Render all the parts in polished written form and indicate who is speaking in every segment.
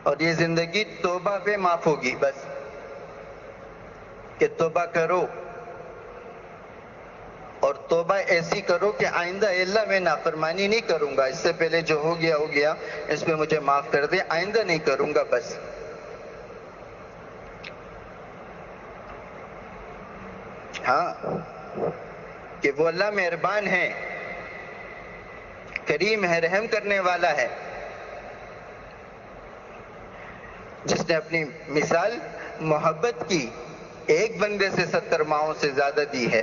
Speaker 1: اور یہ زندگی توبہ پہ معاف ہوگی، بس کہ توبہ کرو، اور توبہ ایسی کرو کہ آئندہ اے اللہ میں نافرمانی نہیں کروں گا، اس سے پہلے جو ہو گیا ہو گیا، اس پہ مجھے معاف کر دے، آئندہ نہیں کروں گا بس۔ ہاں کہ وہ اللہ مہربان ہے، کریم ہے، رحم کرنے والا ہے، جس نے اپنی مثال محبت کی ایک بندے سے 70 ماہوں سے زیادہ دی ہے۔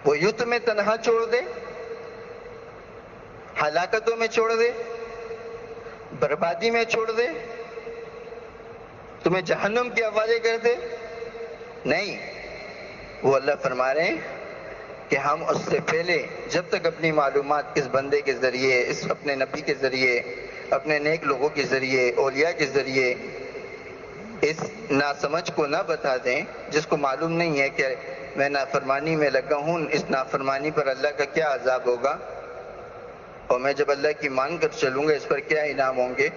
Speaker 1: وہ یوں تمہیں تنہا چھوڑ دے، ہلاکتوں میں چھوڑ دے، بربادی میں چھوڑ دے، تمہیں جہنم کے حوالے کر دے؟ نہیں، وہ اللہ فرما رہے ہیں کہ ہم اس سے پہلے جب تک اپنی معلومات اس بندے کے ذریعے، اس اپنے نبی کے ذریعے، اپنے نیک لوگوں کے ذریعے، اولیاء کے ذریعے اس ناسمجھ کو نہ بتا دیں، جس کو معلوم نہیں ہے کہ میں نافرمانی میں لگا ہوں، اس نافرمانی پر اللہ کا کیا عذاب ہوگا، اور میں جب اللہ کی مان کر چلوں گا اس پر کیا انعام ہوں گے،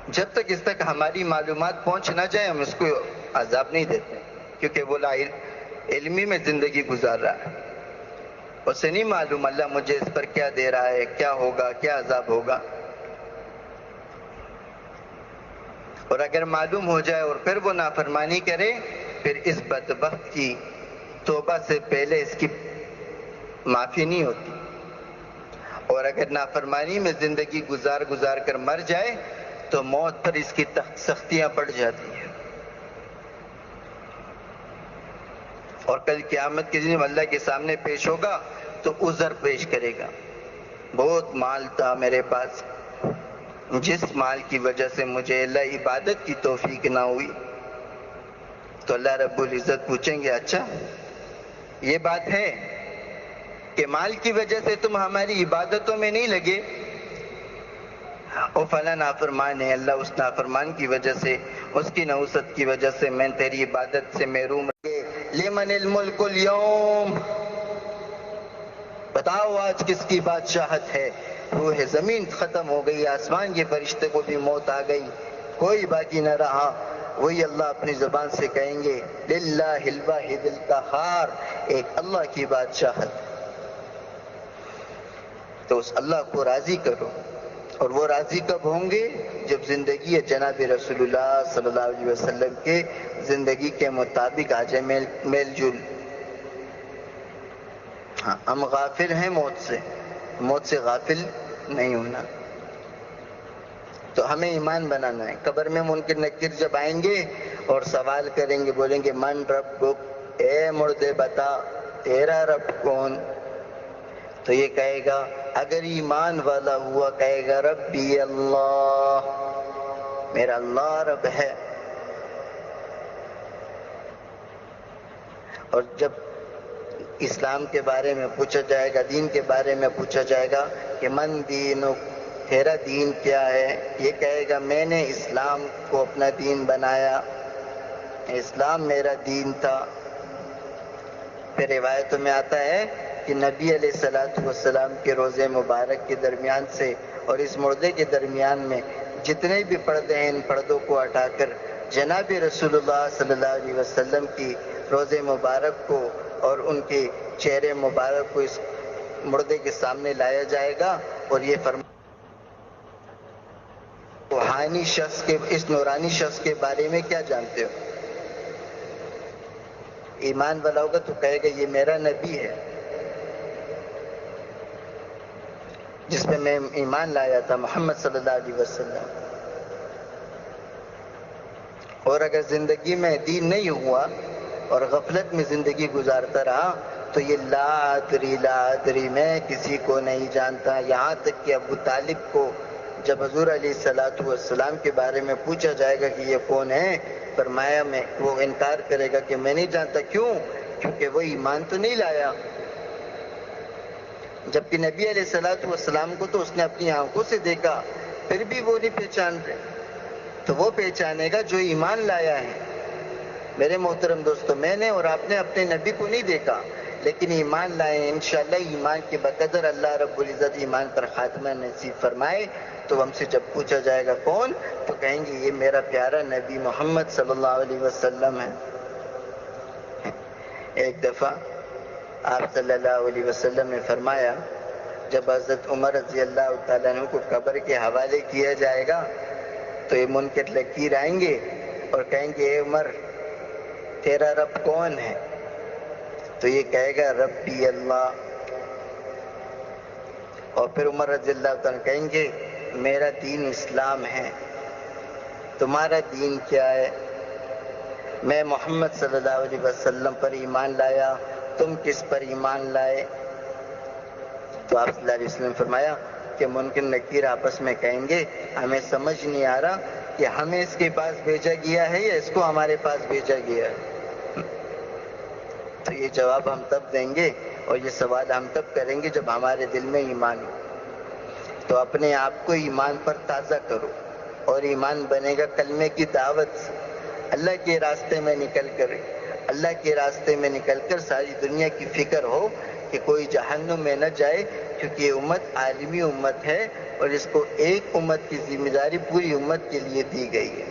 Speaker 1: جب تک اس تک ہماری معلومات پہنچ نہ جائے ہم اس کو عذاب نہیں دیتے، کیونکہ وہ لا علمی میں زندگی گزار رہا ہے، اسے نہیں معلوم اللہ مجھے اس پر کیا دے رہا ہے، کیا ہوگا، کیا عذاب ہوگا۔ اور اگر معلوم ہو جائے اور پھر وہ نافرمانی کرے، پھر اس بدبخت کی توبہ سے پہلے اس کی معافی نہیں ہوتی، اور اگر نافرمانی میں زندگی گزار کر مر جائے تو موت پر اس کی سختیاں بڑھ جاتی ہیں، اور کل قیامت کے دن اللہ کے سامنے پیش ہوگا تو عذر پیش کرے گا، بہت مال تھا میرے پاس، جس مال کی وجہ سے مجھے اللہ عبادت کی توفیق نہ ہوئی، تو اللہ رب العزت پوچھیں گے اچھا یہ بات ہے کہ مال کی وجہ سے تم ہماری عبادتوں میں نہیں لگے، او فلاں نافرمان ہے، اللہ اس نافرمان کی وجہ سے، اس کی نحوست کی وجہ سے میں تیری عبادت سے محروم رہے۔ لمن الملک اليوم، بتاؤ آج کس کی بادشاہت ہے؟ روح زمین ختم ہو گئی، آسمان کے فرشتے کو بھی موت آ گئی، کوئی باقی نہ رہا، وہی اللہ اپنی زبان سے کہیں گے للہ الواحد القہار، ایک اللہ کی بادشاہت۔ تو اس اللہ کو راضی کرو، اور وہ راضی کب ہوں گے؟ جب زندگی ہے جناب رسول اللہ صلی اللہ علیہ وسلم کے زندگی کے مطابق آ جائے میل جول۔ ہاں ہم غافل ہیں موت سے غافل نہیں ہونا، تو ہمیں ایمان بنانا ہے۔ قبر میں منکر نکیر جب آئیں گے اور سوال کریں گے، بولیں گے من ربک، اے مردے بتا تیرا رب کون؟ تو یہ کہے گا اگر ایمان والا ہوا کہے گا ربی اللہ، میرا اللہ رب ہے۔ اور جب اسلام کے بارے میں پوچھا جائے گا، دین کے بارے میں پوچھا جائے گا کہ من دینک، تیرا دین کیا ہے؟ یہ کہے گا میں نے اسلام کو اپنا دین بنایا، اسلام میرا دین تھا۔ پھر روایتوں میں آتا ہے کہ نبی علیہ السلام کے روزے مبارک کے درمیان سے اور اس مردے کے درمیان میں جتنے بھی پردے ہیں ان پردوں کو ہٹا کر جناب رسول اللہ صلی اللہ علیہ وسلم کی روزے مبارک کو اور ان کے چہرے مبارک کو اس مردے کے سامنے لایا جائے گا، اور یہ روحانی شخص کے، اس نورانی شخص کے بارے میں کیا جانتے ہو؟ ایمان والا ہوگا تو کہے گا یہ میرا نبی ہے جس پہ میں ایمان لایا تھا، محمد صلی اللہ علیہ وسلم۔ اور اگر زندگی میں دین نہیں ہوا اور غفلت میں زندگی گزارتا رہا تو یہ لا ادری میں کسی کو نہیں جانتا، یہاں تک کہ ابو طالب کو جب حضور علیہ السلام کے بارے میں پوچھا جائے گا کہ یہ کون ہے، فرمایا میں، وہ انکار کرے گا کہ میں نہیں جانتا۔ کیوں؟ کیونکہ وہ ایمان تو نہیں لایا۔ جبکہ نبی علیہ السلام کو تو اس نے اپنی آنکھوں سے دیکھا، پھر بھی وہ نہیں پہچان رہے، تو وہ پہچانے گا جو ایمان لایا ہے۔ میرے محترم دوستو، میں نے اور آپ نے اپنے نبی کو نہیں دیکھا، لیکن ایمان لائیں انشاءاللہ. ایمان کے بقدر اللہ رب العزت ایمان پر خاتمہ نصیب فرمائے. تو ہم سے جب پوچھا جائے گا کون، تو کہیں گے یہ میرا پیارا نبی محمد صلی اللہ علیہ وسلم ہے. ایک دفعہ آپ صلی اللہ علیہ وسلم نے فرمایا، جب حضرت عمر رضی اللہ تعالیٰ عنہ کو قبر کے حوالے کیا جائے گا تو یہ منکر لکیر آئیں گے اور کہیں گے اے عمر تیرا رب کون ہے؟ تو یہ کہے گا ربی اللہ. اور پھر عمر رضی اللہ تعالیٰ کہیں گے میرا دین اسلام ہے، تمہارا دین کیا ہے؟ میں محمد صلی اللہ علیہ وسلم پر ایمان لایا، تم کس پر ایمان لائے؟ تو آپ صلی اللہ علیہ وسلم نے فرمایا کہ منکر نکیر آپس میں کہیں گے ہمیں سمجھ نہیں آ رہا کہ ہمیں اس کے پاس بھیجا گیا ہے یا اس کو ہمارے پاس بھیجا گیا ہے. تو یہ جواب ہم تب دیں گے اور یہ سوال ہم تب کریں گے جب ہمارے دل میں ایمان ہو. تو اپنے آپ کو ایمان پر تازہ کرو، اور ایمان بنے گا کلمے کی دعوت سے. اللہ کے راستے میں نکل کر، اللہ کے راستے میں نکل کر ساری دنیا کی فکر ہو کہ کوئی جہنم میں نہ جائے، کیونکہ یہ امت عالمی امت ہے اور اس کو ایک امت کی ذمہ داری پوری امت کے لیے دی گئی ہے.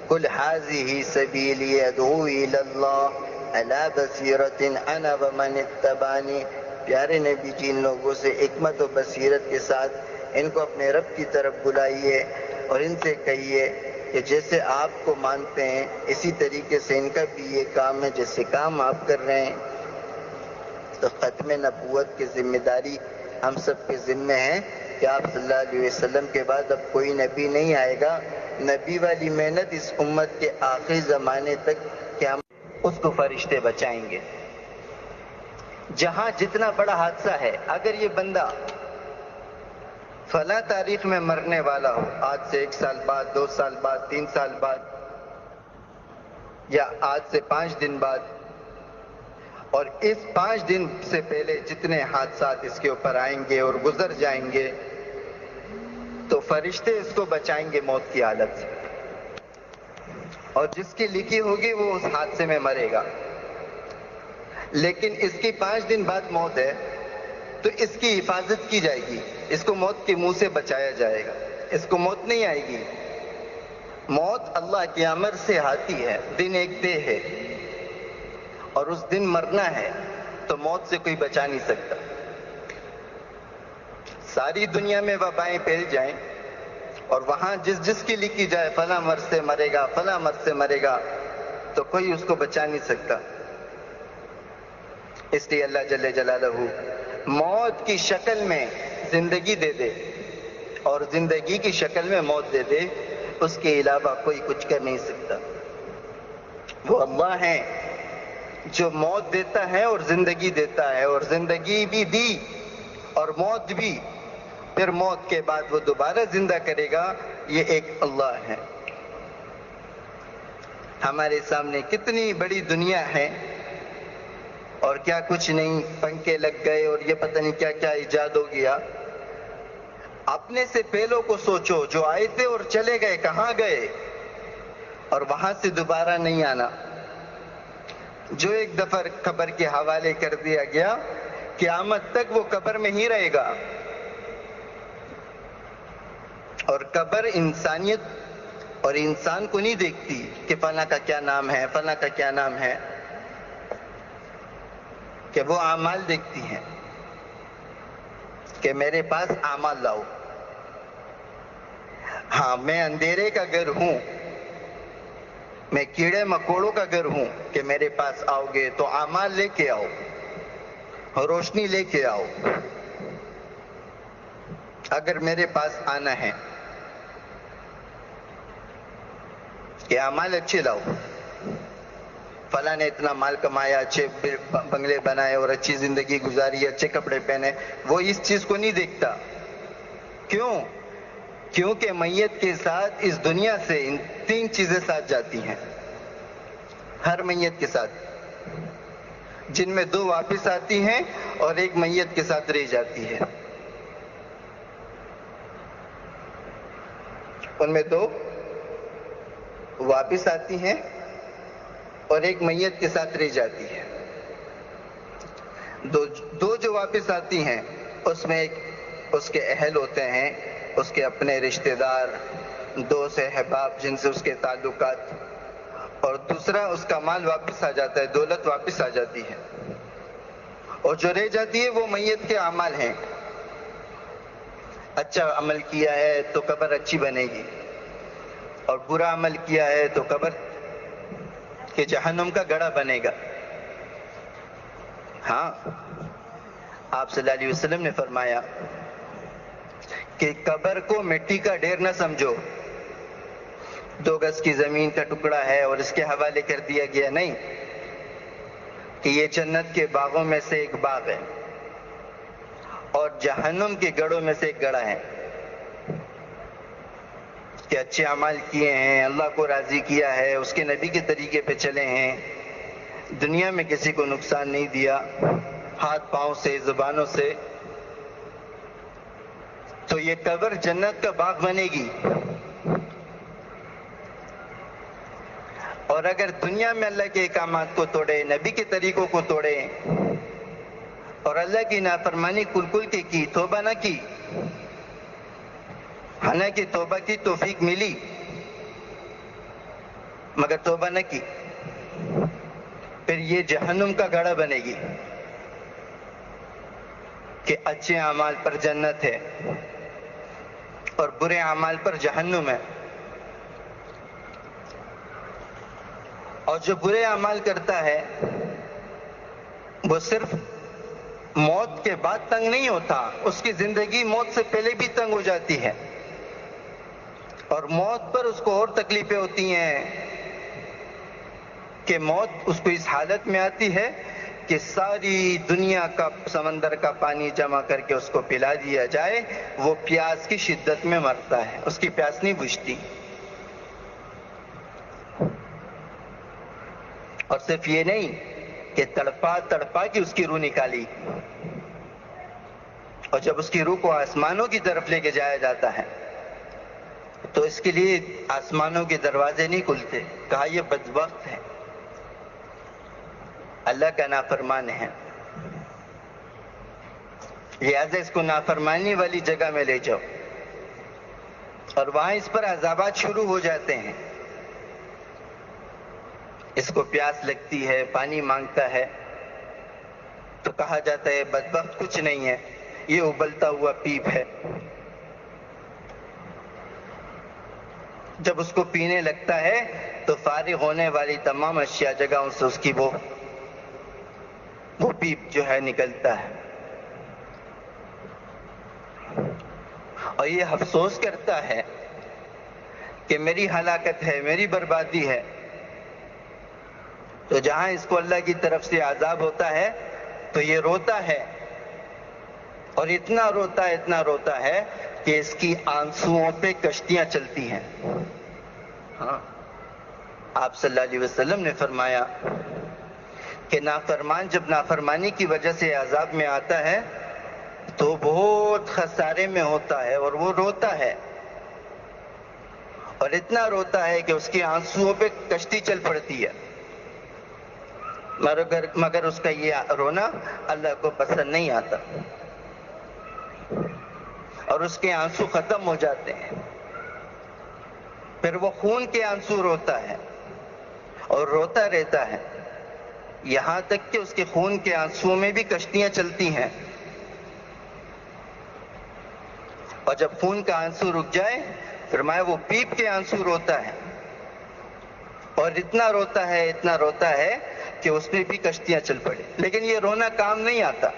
Speaker 1: قل هذه سبیلی ادعو الی اللہ علی بصیرۃ انا ومن اتبعنی. پیارے نبی جی ان لوگوں سے حکمت و بصیرت کے ساتھ ان کو اپنے رب کی طرف بلائیے اور ان سے کہیے کہ جیسے آپ کو مانتے ہیں اسی طریقے سے ان کا بھی یہ کام ہے جیسے کام آپ کر رہے ہیں. تو ختم نبوت کی ذمہ داری ہم سب کے ذمہ ہے کہ آپ صلی اللہ علیہ وسلم کے بعد اب کوئی نبی نہیں آئے گا. نبی والی محنت اس امت کے آخری زمانے تک کہ ہم اس کو فرشتے بچائیں گے. جہاں جتنا بڑا حادثہ ہے، اگر یہ بندہ فلاں تاریخ میں مرنے والا ہو، آج سے 1 سال بعد، 2 سال بعد، 3 سال بعد، یا آج سے 5 دن بعد، اور اس 5 دن سے پہلے جتنے حادثات اس کے اوپر آئیں گے اور گزر جائیں گے، تو فرشتے اس کو بچائیں گے موت کی حالت سے. اور جس کی لکھی ہوگی وہ اس حادثے میں مرے گا. لیکن اس کی 5 دن بعد موت ہے تو اس کی حفاظت کی جائے گی، اس کو موت کے منہ سے بچایا جائے گا. اس کو موت نہیں آئے گی. موت اللہ کے امر سے آتی ہے. دن ایک دے ہے اور اس دن مرنا ہے، تو موت سے کوئی بچا نہیں سکتا. ساری دنیا میں وبائیں پھیل جائیں اور وہاں جس کی لکھی جائے فلاں مرض سے مرے گا، فلاں مرض سے مرے گا، تو کوئی اس کو بچا نہیں سکتا. اس لیے اللہ جل جلالہ موت کی شکل میں زندگی دے دے اور زندگی کی شکل میں موت دے دے، اس کے علاوہ کوئی کچھ کر نہیں سکتا. وہ اللہ ہے جو موت دیتا ہے اور زندگی دیتا ہے، اور زندگی بھی دی اور موت بھی، پھر موت کے بعد وہ دوبارہ زندہ کرے گا. یہ ایک اللہ ہے. ہمارے سامنے کتنی بڑی دنیا ہے اور کیا کچھ نہیں، پنکھے لگ گئے اور یہ پتہ نہیں کیا کیا ایجاد ہو گیا. اپنے سے پہلوں کو سوچو، جو آئے تھے اور چلے گئے کہاں گئے، اور وہاں سے دوبارہ نہیں آنا. جو ایک دفعہ قبر کے حوالے کر دیا گیا، قیامت تک وہ قبر میں ہی رہے گا. اور قبر انسانیت اور انسان کو نہیں دیکھتی کہ فلاں کا کیا نام ہے، فلاں کا کیا نام ہے، کہ وہ اعمال دیکھتی ہیں کہ میرے پاس اعمال لاؤ. ہاں میں اندھیرے کا گھر ہوں، میں کیڑے مکوڑوں کا گھر ہوں کہ میرے پاس آؤ گے تو اعمال لے کے آؤ، روشنی لے کے آؤ. اگر میرے پاس آنا ہے کہ اعمال اچھے لاؤ، فلاں نے اتنا مال کمایا، اچھے بنگلے بنائے اور اچھی زندگی گزاری، اچھے کپڑے پہنے، وہ اس چیز کو نہیں دیکھتا. کیوں؟ کیونکہ میت کے ساتھ اس دنیا سے ان 3 چیزیں ساتھ جاتی ہیں ہر میت کے ساتھ، جن میں 2 واپس آتی ہیں اور 1 میت کے ساتھ رہ جاتی ہے. ان میں 2 واپس آتی ہیں اور 1 میت کے ساتھ رہ جاتی ہے. دو جو واپس آتی ہیں اس میں ایک اس کے اہل ہوتے ہیں، اس کے اپنے رشتہ دار، دوست احباب جن سے اس کے تعلقات، اور دوسرا اس کا مال واپس آ جاتا ہے، دولت واپس آ جاتی ہے، اور جو رہ جاتی ہے وہ میت کے اعمال ہیں۔ اچھا عمل کیا ہے تو قبر اچھی بنے گی، اور برا عمل کیا ہے تو قبر کے جہنم کا گڑھا بنے گا۔ ہاں، آپ صلی اللہ علیہ وسلم نے فرمایا کہ قبر کو مٹی کا ڈھیر نہ سمجھو، 2 گز کی زمین کا ٹکڑا ہے اور اس کے حوالے کر دیا گیا، نہیں، کہ یہ جنت کے باغوں میں سے ایک باغ ہے اور جہنم کے گڑھوں میں سے ایک گڑھا ہے، کہ اچھے اعمال کیے ہیں، اللہ کو راضی کیا ہے، اس کے نبی کے طریقے پہ چلے ہیں، دنیا میں کسی کو نقصان نہیں دیا، ہاتھ پاؤں سے، زبانوں سے، تو یہ قبر جنت کا باغ بنے گی۔ اور اگر دنیا میں اللہ کے احکامات کو توڑے، نبی کے طریقوں کو توڑے اور اللہ کی نافرمانی کل کے کی، توبہ نہ کی، حالانکہ توبہ کی توفیق ملی مگر توبہ نہ کی، پھر یہ جہنم کا گڑھا بنے گی کہ اچھے اعمال پر جنت ہے اور برے اعمال پر جہنم ہے۔ اور جو برے اعمال کرتا ہے وہ صرف موت کے بعد تنگ نہیں ہوتا، اس کی زندگی موت سے پہلے بھی تنگ ہو جاتی ہے، اور موت پر اس کو اور تکلیفیں ہوتی ہیں کہ موت اس کو اس حالت میں آتی ہے کہ ساری دنیا کا سمندر کا پانی جمع کر کے اس کو پلا دیا جائے، وہ پیاس کی شدت میں مرتا ہے، اس کی پیاس نہیں بجھتی۔ اور صرف یہ نہیں کہ تڑپا تڑپا کی اس کی روح نکالی، اور جب اس کی روح کو آسمانوں کی طرف لے کے جایا جاتا ہے تو اس کے لیے آسمانوں کے دروازے نہیں کھلتے، کہا یہ بدبخت ہے، اللہ کا نافرمان ہے، لہذا اس کو نافرمانی والی جگہ میں لے جاؤ، اور وہاں اس پر عذابات شروع ہو جاتے ہیں۔ اس کو پیاس لگتی ہے، پانی مانگتا ہے تو کہا جاتا ہے بدبخت کچھ نہیں ہے، یہ ابلتا ہوا پیپ ہے۔ جب اس کو پینے لگتا ہے تو فارغ ہونے والی تمام اشیاء جگہوں سے اس کی وہ پیپ جو ہے نکلتا ہے، اور یہ افسوس کرتا ہے کہ میری ہلاکت ہے، میری بربادی ہے۔ تو جہاں اس کو اللہ کی طرف سے عذاب ہوتا ہے تو یہ روتا ہے، اور اتنا روتا ہے کہ اس کی آنسوؤں پہ کشتیاں چلتی ہیں۔ ہاں، آپ صلی اللہ علیہ وسلم نے فرمایا کہ نافرمان جب نافرمانی کی وجہ سے عذاب میں آتا ہے تو بہت خسارے میں ہوتا ہے، اور وہ روتا ہے، اور اتنا روتا ہے کہ اس کی آنسوؤں پہ کشتی چل پڑتی ہے، مگر اس کا یہ رونا اللہ کو پسند نہیں آتا، اور اس کے آنسو ختم ہو جاتے ہیں۔ پھر وہ خون کے آنسو روتا ہے اور روتا رہتا ہے، یہاں تک کہ اس کے خون کے آنسوؤں میں بھی کشتیاں چلتی ہیں، اور جب خون کا آنسو رک جائے فرمایا وہ پیپ کے آنسو روتا ہے، اور اتنا روتا ہے کہ اس میں بھی کشتیاں چل پڑے، لیکن یہ رونا کام نہیں آتا۔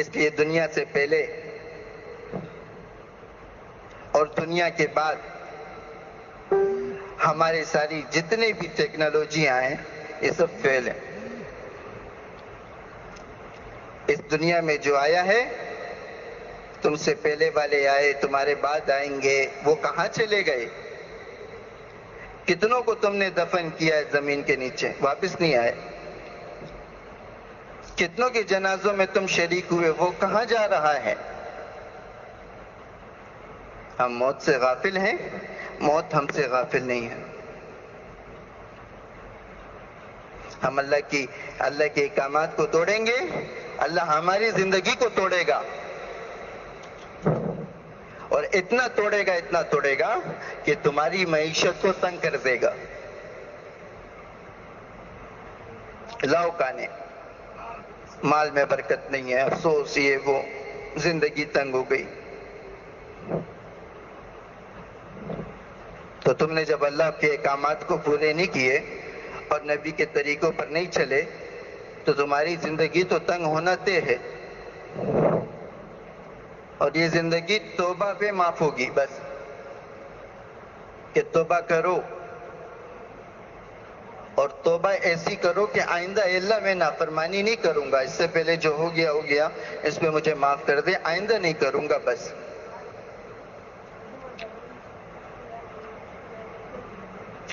Speaker 1: اس لیے دنیا سے پہلے اور دنیا کے بعد ہماری ساری جتنے بھی ٹیکنالوجیاں ہیں یہ سب فیل ہیں۔ اس دنیا میں جو آیا ہے، تم سے پہلے والے آئے، تمہارے بعد آئیں گے، وہ کہاں چلے گئے؟ کتنوں کو تم نے دفن کیا ہے زمین کے نیچے، واپس نہیں آئے؟ کتنوں کے جنازوں میں تم شریک ہوئے، وہ کہاں جا رہا ہے؟ ہم موت سے غافل ہیں، موت ہم سے غافل نہیں ہے۔ ہم اللہ کے احکامات کو توڑیں گے، اللہ ہماری زندگی کو توڑے گا، اور اتنا توڑے گا کہ تمہاری معیشت کو تنگ کر دے گا۔ لاؤ کانے، مال میں برکت نہیں ہے، افسوس، یہ وہ، زندگی تنگ ہو گئی۔ تو تم نے جب اللہ کے احکامات کو پورے نہیں کیے اور نبی کے طریقوں پر نہیں چلے تو تمہاری زندگی تو تنگ ہونا طے ہے، اور یہ زندگی توبہ پہ معاف ہوگی بس، کہ توبہ کرو، اور توبہ ایسی کرو کہ آئندہ اللہ میں نافرمانی نہیں کروں گا، اس سے پہلے جو ہو گیا اس پہ مجھے معاف کر دے، آئندہ نہیں کروں گا بس۔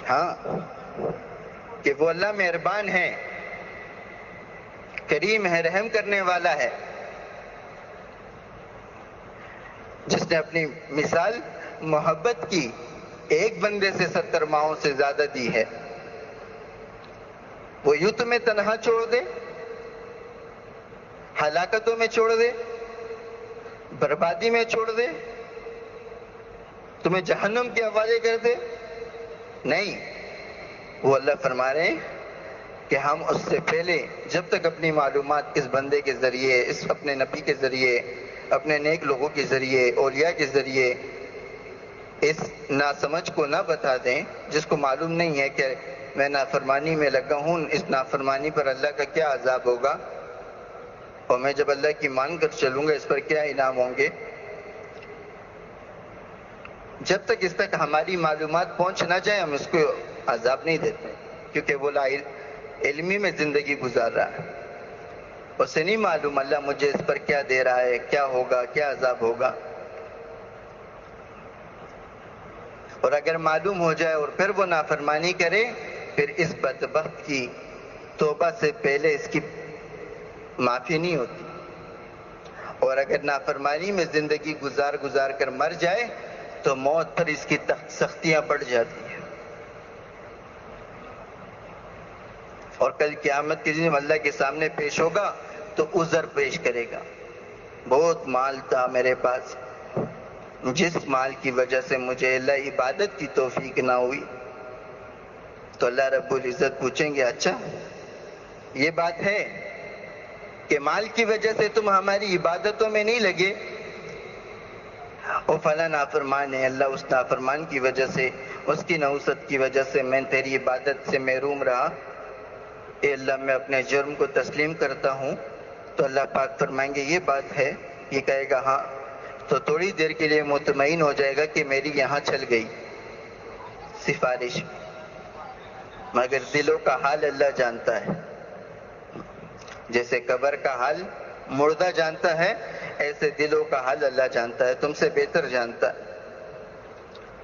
Speaker 1: ہاں، کہ وہ اللہ مہربان ہے، کریم ہے، رحم کرنے والا ہے، جس نے اپنی مثال محبت کی ایک بندے سے 70 ماہوں سے زیادہ دی ہے۔ وہ یوں تمہیں تنہا چھوڑ دے، ہلاکتوں میں چھوڑ دے، بربادی میں چھوڑ دے، تمہیں جہنم کے حوالے کر دے؟ نہیں، وہ اللہ فرما رہے ہیں کہ ہم اس سے پہلے جب تک اپنی معلومات اس بندے کے ذریعے، اس اپنے نبی کے ذریعے، اپنے نیک لوگوں کے ذریعے، اولیاء کے ذریعے اس ناسمجھ کو نہ بتا دیں، جس کو معلوم نہیں ہے کہ میں نافرمانی میں لگا ہوں، اس نافرمانی پر اللہ کا کیا عذاب ہوگا، اور میں جب اللہ کی مان کر چلوں گا اس پر کیا انعام ہوں گے، جب تک اس تک ہماری معلومات پہنچ نہ جائے ہم اس کو عذاب نہیں دیتے، کیونکہ وہ لا علمی میں زندگی گزار رہا ہے، اسے نہیں معلوم اللہ مجھے اس پر کیا دے رہا ہے، کیا ہوگا، کیا عذاب ہوگا۔ اور اگر معلوم ہو جائے اور پھر وہ نافرمانی کرے، پھر اس بدبخت کی توبہ سے پہلے اس کی معافی نہیں ہوتی، اور اگر نافرمانی میں زندگی گزار کر مر جائے تو موت پر اس کی سختیاں بڑھ جاتی ہیں، اور کل قیامت کے دن اللہ کے سامنے پیش ہوگا تو عذر پیش کرے گا، بہت مال تھا میرے پاس، جس مال کی وجہ سے مجھے اللہ عبادت کی توفیق نہ ہوئی، تو اللہ رب العزت پوچھیں گے اچھا یہ بات ہے کہ مال کی وجہ سے تم ہماری عبادتوں میں نہیں لگے، اور فلاں نافرمان ہے، اللہ اس نافرمان کی وجہ سے، اس کی نحوست کی وجہ سے میں تیری عبادت سے محروم رہا، اے اللہ میں اپنے جرم کو تسلیم کرتا ہوں، تو اللہ پاک فرمائیں گے یہ بات ہے، یہ کہے گا ہاں، تو تھوڑی دیر کے لیے مطمئن ہو جائے گا کہ میری یہاں چل گئی سفارش، مگر دلوں کا حال اللہ جانتا ہے، جیسے قبر کا حال مردہ جانتا ہے ایسے دلوں کا حال اللہ جانتا ہے، تم سے بہتر جانتا ہے۔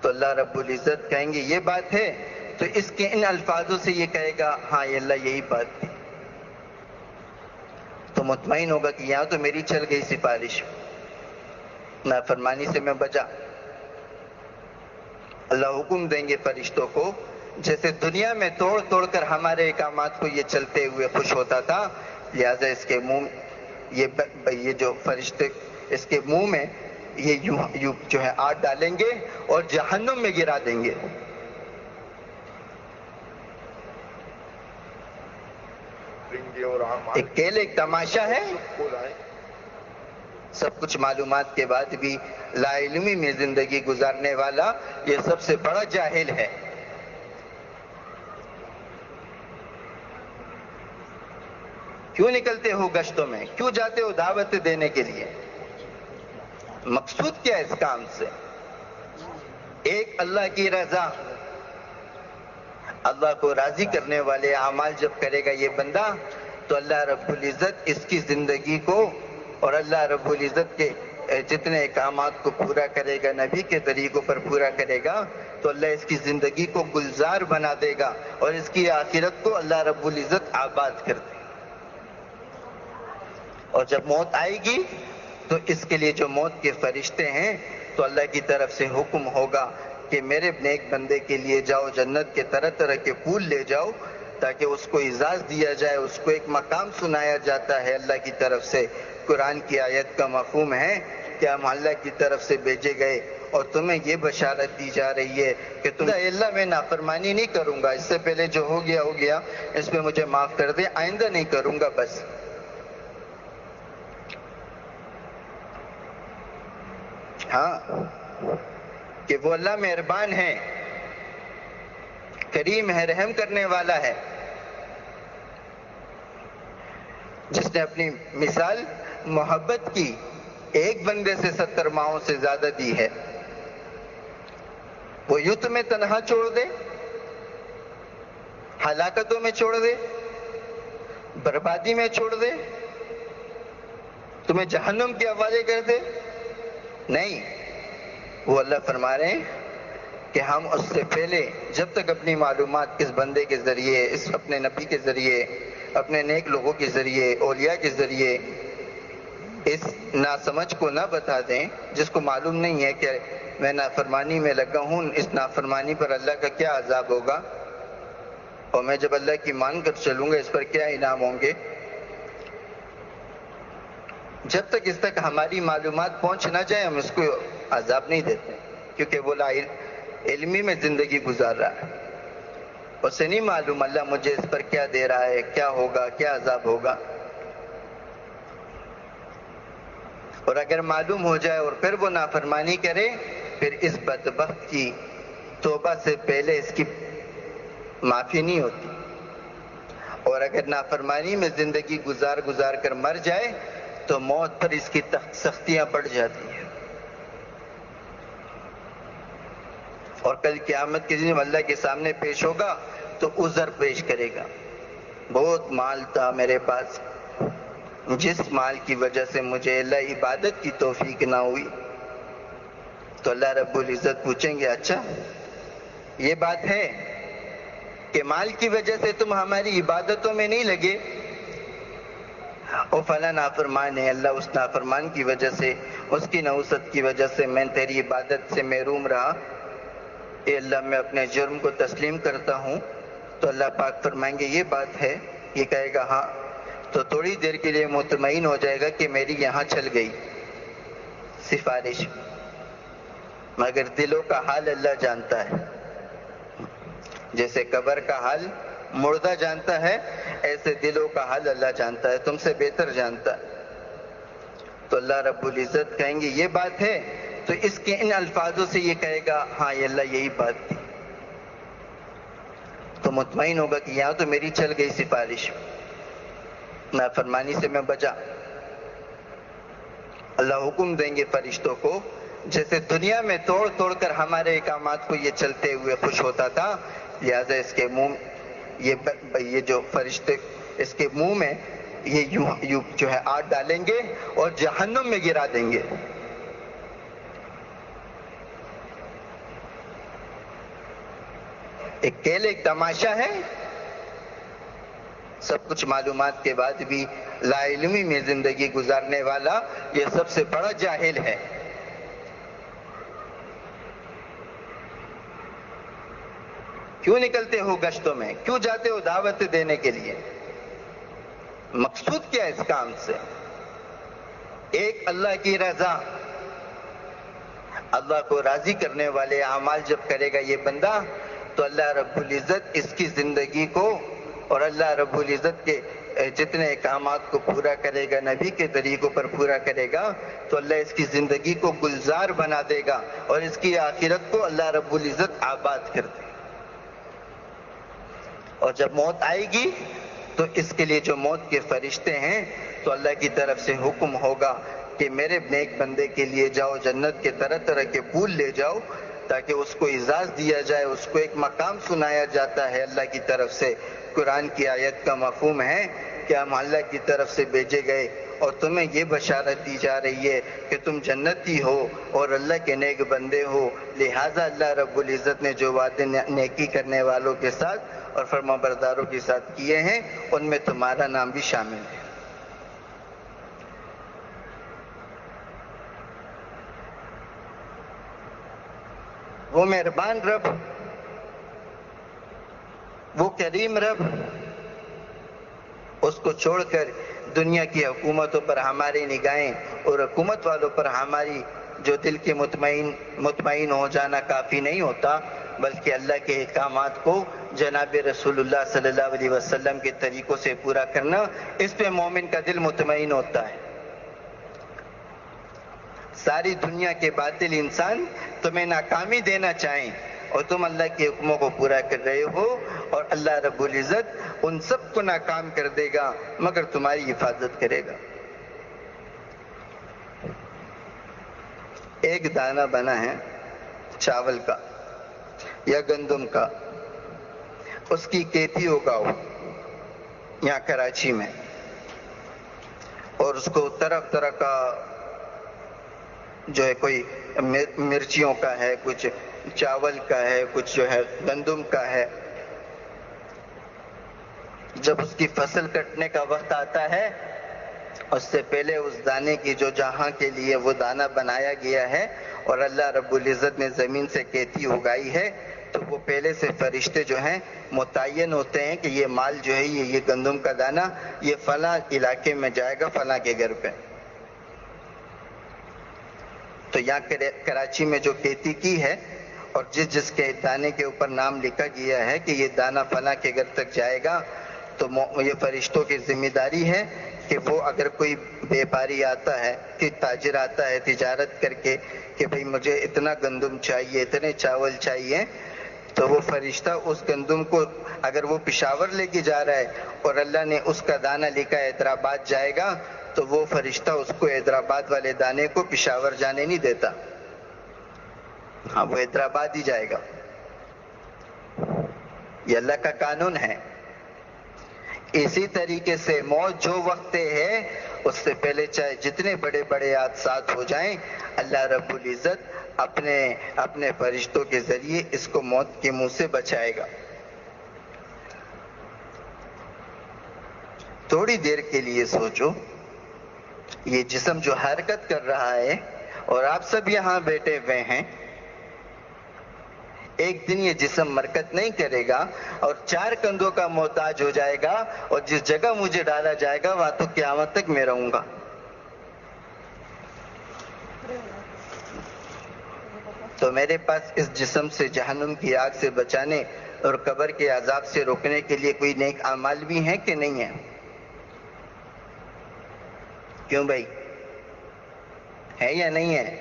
Speaker 1: تو اللہ رب العزت کہیں گے یہ بات ہے، تو اس کے ان الفاظوں سے یہ کہے گا ہاں یہ اللہ یہی بات تھی، تو مطمئن ہوگا کہ یہاں تو میری چل گئی سفارش، نافرمانی سے میں بچا۔ اللہ حکم دیں گے فرشتوں کو، جیسے دنیا میں توڑ کر ہمارے احکامات کو یہ چلتے ہوئے خوش ہوتا تھا، لہذا اس کے منہ یہ جو فرشتے اس کے منہ میں یہ یوں جو ہے آگ ڈالیں گے اور جہنم میں گرا دیں گے۔ ایک کھیل، ایک تماشا ہے، سب کچھ معلومات کے بعد بھی لا علمی میں زندگی گزارنے والا یہ سب سے بڑا جاہل ہے۔ کیوں نکلتے ہو گشتوں میں، کیوں جاتے ہو دعوت دینے کے لیے، مقصود کیا ہے اس کام سے؟ ایک اللہ کی رضا، اللہ کو راضی کرنے والے اعمال جب کرے گا یہ بندہ تو اللہ رب العزت اس کی زندگی کو، اور اللہ رب العزت کے جتنے احکامات کو پورا کرے گا، نبی کے طریقوں پر پورا کرے گا، تو اللہ اس کی زندگی کو گلزار بنا دے گا، اور اس کی آخرت کو اللہ رب العزت آباد کر دے گا۔ اور جب موت آئے گی تو اس کے لیے جو موت کے فرشتے ہیں تو اللہ کی طرف سے حکم ہوگا کہ میرے نیک بندے کے لیے جاؤ جنت کے طرح طرح کے پھول لے جاؤ، تاکہ اس کو اعزاز دیا جائے، اس کو ایک مقام سنایا جاتا ہے اللہ کی طرف سے۔ قرآن کی آیت کا مفہوم ہے کہ ہم اللہ کی طرف سے بھیجے گئے، اور تمہیں یہ بشارت دی جا رہی ہے کہ تم اللہ میں نافرمانی نہیں کروں گا، اس سے پہلے جو ہو گیا اس میں مجھے معاف کر دے، آئندہ نہیں کروں گا بس۔ ہاں کہ وہ اللہ مہربان ہے، کریم ہے، رحم کرنے والا ہے، جس نے اپنی مثال محبت کی ایک بندے سے 70 ماہوں سے زیادہ دی ہے۔ وہ یوں تمہیں تنہا چھوڑ دے، ہلاکتوں میں چھوڑ دے، بربادی میں چھوڑ دے، تمہیں جہنم کے حوالے کر دے؟ نہیں، وہ اللہ فرما رہے ہیں کہ ہم اس سے پہلے جب تک اپنی معلومات اس بندے کے ذریعے، اس اپنے نبی کے ذریعے، اپنے نیک لوگوں کے ذریعے، اولیاء کے ذریعے اس ناسمجھ کو نہ بتا دیں، جس کو معلوم نہیں ہے کہ میں نافرمانی میں لگا ہوں، اس نافرمانی پر اللہ کا کیا عذاب ہوگا، اور میں جب اللہ کی مان کر چلوں گا اس پر کیا انعام ہوں گے، جب تک اس تک ہماری معلومات پہنچ نہ جائے ہم اس کو عذاب نہیں دیتے، کیونکہ وہ لا علمی میں زندگی گزار رہا ہے، اسے نہیں معلوم اللہ مجھے اس پر کیا دے رہا ہے، کیا ہوگا، کیا عذاب ہوگا۔ اور اگر معلوم ہو جائے اور پھر وہ نافرمانی کرے، پھر اس بدبخت کی توبہ سے پہلے اس کی معافی نہیں ہوتی، اور اگر نافرمانی میں زندگی گزار کر مر جائے تو موت پر اس کی سختیاں بڑھ جاتی ہیں، اور کل قیامت کے دن اللہ کے سامنے پیش ہوگا تو عذر پیش کرے گا، بہت مال تھا میرے پاس، جس مال کی وجہ سے مجھے اللہ عبادت کی توفیق نہ ہوئی، تو اللہ رب العزت پوچھیں گے اچھا یہ بات ہے کہ مال کی وجہ سے تم ہماری عبادتوں میں نہیں لگے، او فلاں نافرمان ہے اللہ، اس نافرمان کی وجہ سے، اس کی نحوست کی وجہ سے میں تیری عبادت سے محروم رہا، اے اللہ میں اپنے جرم کو تسلیم کرتا ہوں، تو اللہ پاک فرمائیں گے یہ بات ہے، یہ کہے گا ہاں، تو تھوڑی دیر کے لیے مطمئن ہو جائے گا کہ میری یہاں چل گئی سفارش، مگر دلوں کا حال اللہ جانتا ہے، جیسے قبر کا حال مردہ جانتا ہے ایسے دلوں کا حال اللہ جانتا ہے، تم سے بہتر جانتا ہے۔ تو اللہ رب العزت کہیں گے یہ بات ہے، تو اس کے ان الفاظوں سے یہ کہے گا ہاں یہ اللہ یہی بات تھی، تو مطمئن ہوگا کہ یہاں تو میری چل گئی سفارش، نافرمانی سے میں بچا۔ اللہ حکم دیں گے فرشتوں کو، جیسے دنیا میں توڑ کر ہمارے احکامات کو یہ چلتے ہوئے خوش ہوتا تھا، لہذا اس کے منہ یہ جو فرشتے اس کے منہ میں یہ یوں جو ہے آگ ڈالیں گے اور جہنم میں گرا دیں گے۔ ایک کھیل، ایک تماشا ہے، سب کچھ معلومات کے بعد بھی لا علمی میں زندگی گزارنے والا یہ سب سے بڑا جاہل ہے۔ کیوں نکلتے ہو گشتوں میں، کیوں جاتے ہو دعوت دینے کے لیے، مقصود کیا ہے اس کام سے؟ ایک اللہ کی رضا، اللہ کو راضی کرنے والے اعمال جب کرے گا یہ بندہ، تو اللہ رب العزت اس کی زندگی کو اور اللہ رب العزت کے جتنے احکامات کو پورا کرے گا، نبی کے طریقوں پر پورا کرے گا، تو اللہ اس کی زندگی کو گلزار بنا دے گا اور اس کی آخرت کو اللہ رب العزت آباد کر دے گا۔ اور جب موت آئے گی تو اس کے لیے جو موت کے فرشتے ہیں تو اللہ کی طرف سے حکم ہوگا کہ میرے نیک بندے کے لیے جاؤ، جنت کے طرح طرح کے پھول لے جاؤ، تاکہ اس کو اعزاز دیا جائے، اس کو ایک مقام سنایا جاتا ہے اللہ کی طرف سے۔ قرآن کی آیت کا مفہوم ہے کہ ہم اللہ کی طرف سے بھیجے گئے اور تمہیں یہ بشارت دی جا رہی ہے کہ تم جنتی ہو اور اللہ کے نیک بندے ہو، لہٰذا اللہ رب العزت نے جو وعدے نیکی کرنے والوں کے ساتھ اور فرما برداروں کے ساتھ کیے ہیں ان میں تمہارا نام بھی شامل ہے۔ وہ مہربان رب وہ کریم رب اس کو چھوڑ کر دنیا کی حکومتوں پر ہماری نگاہیں اور حکومت والوں پر ہماری جو دل کے مطمئن ہو جانا کافی نہیں ہوتا، بلکہ اللہ کے احکامات کو جناب رسول اللہ صلی اللہ علیہ وسلم کے طریقوں سے پورا کرنا، اس پہ مومن کا دل مطمئن ہوتا ہے۔ ساری دنیا کے باطل انسان تمہیں ناکامی دینا چاہیں اور تم اللہ کے حکموں کو پورا کر رہے ہو، اور اللہ رب العزت ان سب کو ناکام کر دے گا مگر تمہاری حفاظت کرے گا۔ ایک دانہ بنا ہے چاول کا یا گندم کا، اس کی کھیتی اگاؤ یہاں کراچی میں، اور اس کو طرح طرح کا جو ہے، کوئی مرچیوں کا ہے، کچھ چاول کا ہے، کچھ جو ہے گندم کا ہے۔ جب اس کی فصل کٹنے کا وقت آتا ہے، اس سے پہلے اس دانے کی جو جہاں کے لیے وہ دانہ بنایا گیا ہے اور اللہ رب العزت نے زمین سے کھیتی اگائی ہے، تو وہ پہلے سے فرشتے جو ہیں متعین ہوتے ہیں کہ یہ مال جو ہے، یہ گندم کا دانہ یہ فلاں علاقے میں جائے گا، فلاں کے گھر پہ۔ تو یہاں کراچی میں جو کھیتی کی ہے اور جس کے دانے کے اوپر نام لکھا گیا ہے کہ یہ دانہ فلاں کے گھر تک جائے گا، تو یہ فرشتوں کی ذمہ داری ہے کہ وہ اگر کوئی بیپاری آتا ہے، کہ تاجر آتا ہے تجارت کر کے کہ بھئی مجھے اتنا گندم چاہیے، اتنے چاول چاہیے، تو وہ فرشتہ اس گندم کو اگر وہ پشاور لے کے جا رہا ہے اور اللہ نے اس کا دانہ لکھا ہے حیدرآباد جائے گا، تو وہ فرشتہ اس کو حیدرآباد والے دانے کو پشاور جانے نہیں دیتا، ہاں وہ حیدرآباد ہی جائے گا۔ یہ اللہ کا قانون ہے۔ اسی طریقے سے موت جو وقت ہے، اس سے پہلے چاہے جتنے بڑے بڑے حادثات ہو جائیں، اللہ رب العزت اپنے فرشتوں کے ذریعے اس کو موت کے منہ سے بچائے گا۔ تھوڑی دیر کے لیے سوچو، یہ جسم جو حرکت کر رہا ہے اور آپ سب یہاں بیٹھے ہوئے ہیں، ایک دن یہ جسم حرکت نہیں کرے گا اور 4 کندھوں کا محتاج ہو جائے گا، اور جس جگہ مجھے ڈالا جائے گا وہاں تو قیامت تک میں رہوں گا۔ تو میرے پاس اس جسم سے جہنم کی آگ سے بچانے اور قبر کے عذاب سے روکنے کے لیے کوئی نیک اعمال بھی ہیں کہ نہیں ہیں؟ کیوں بھائی، ہے یا نہیں ہے؟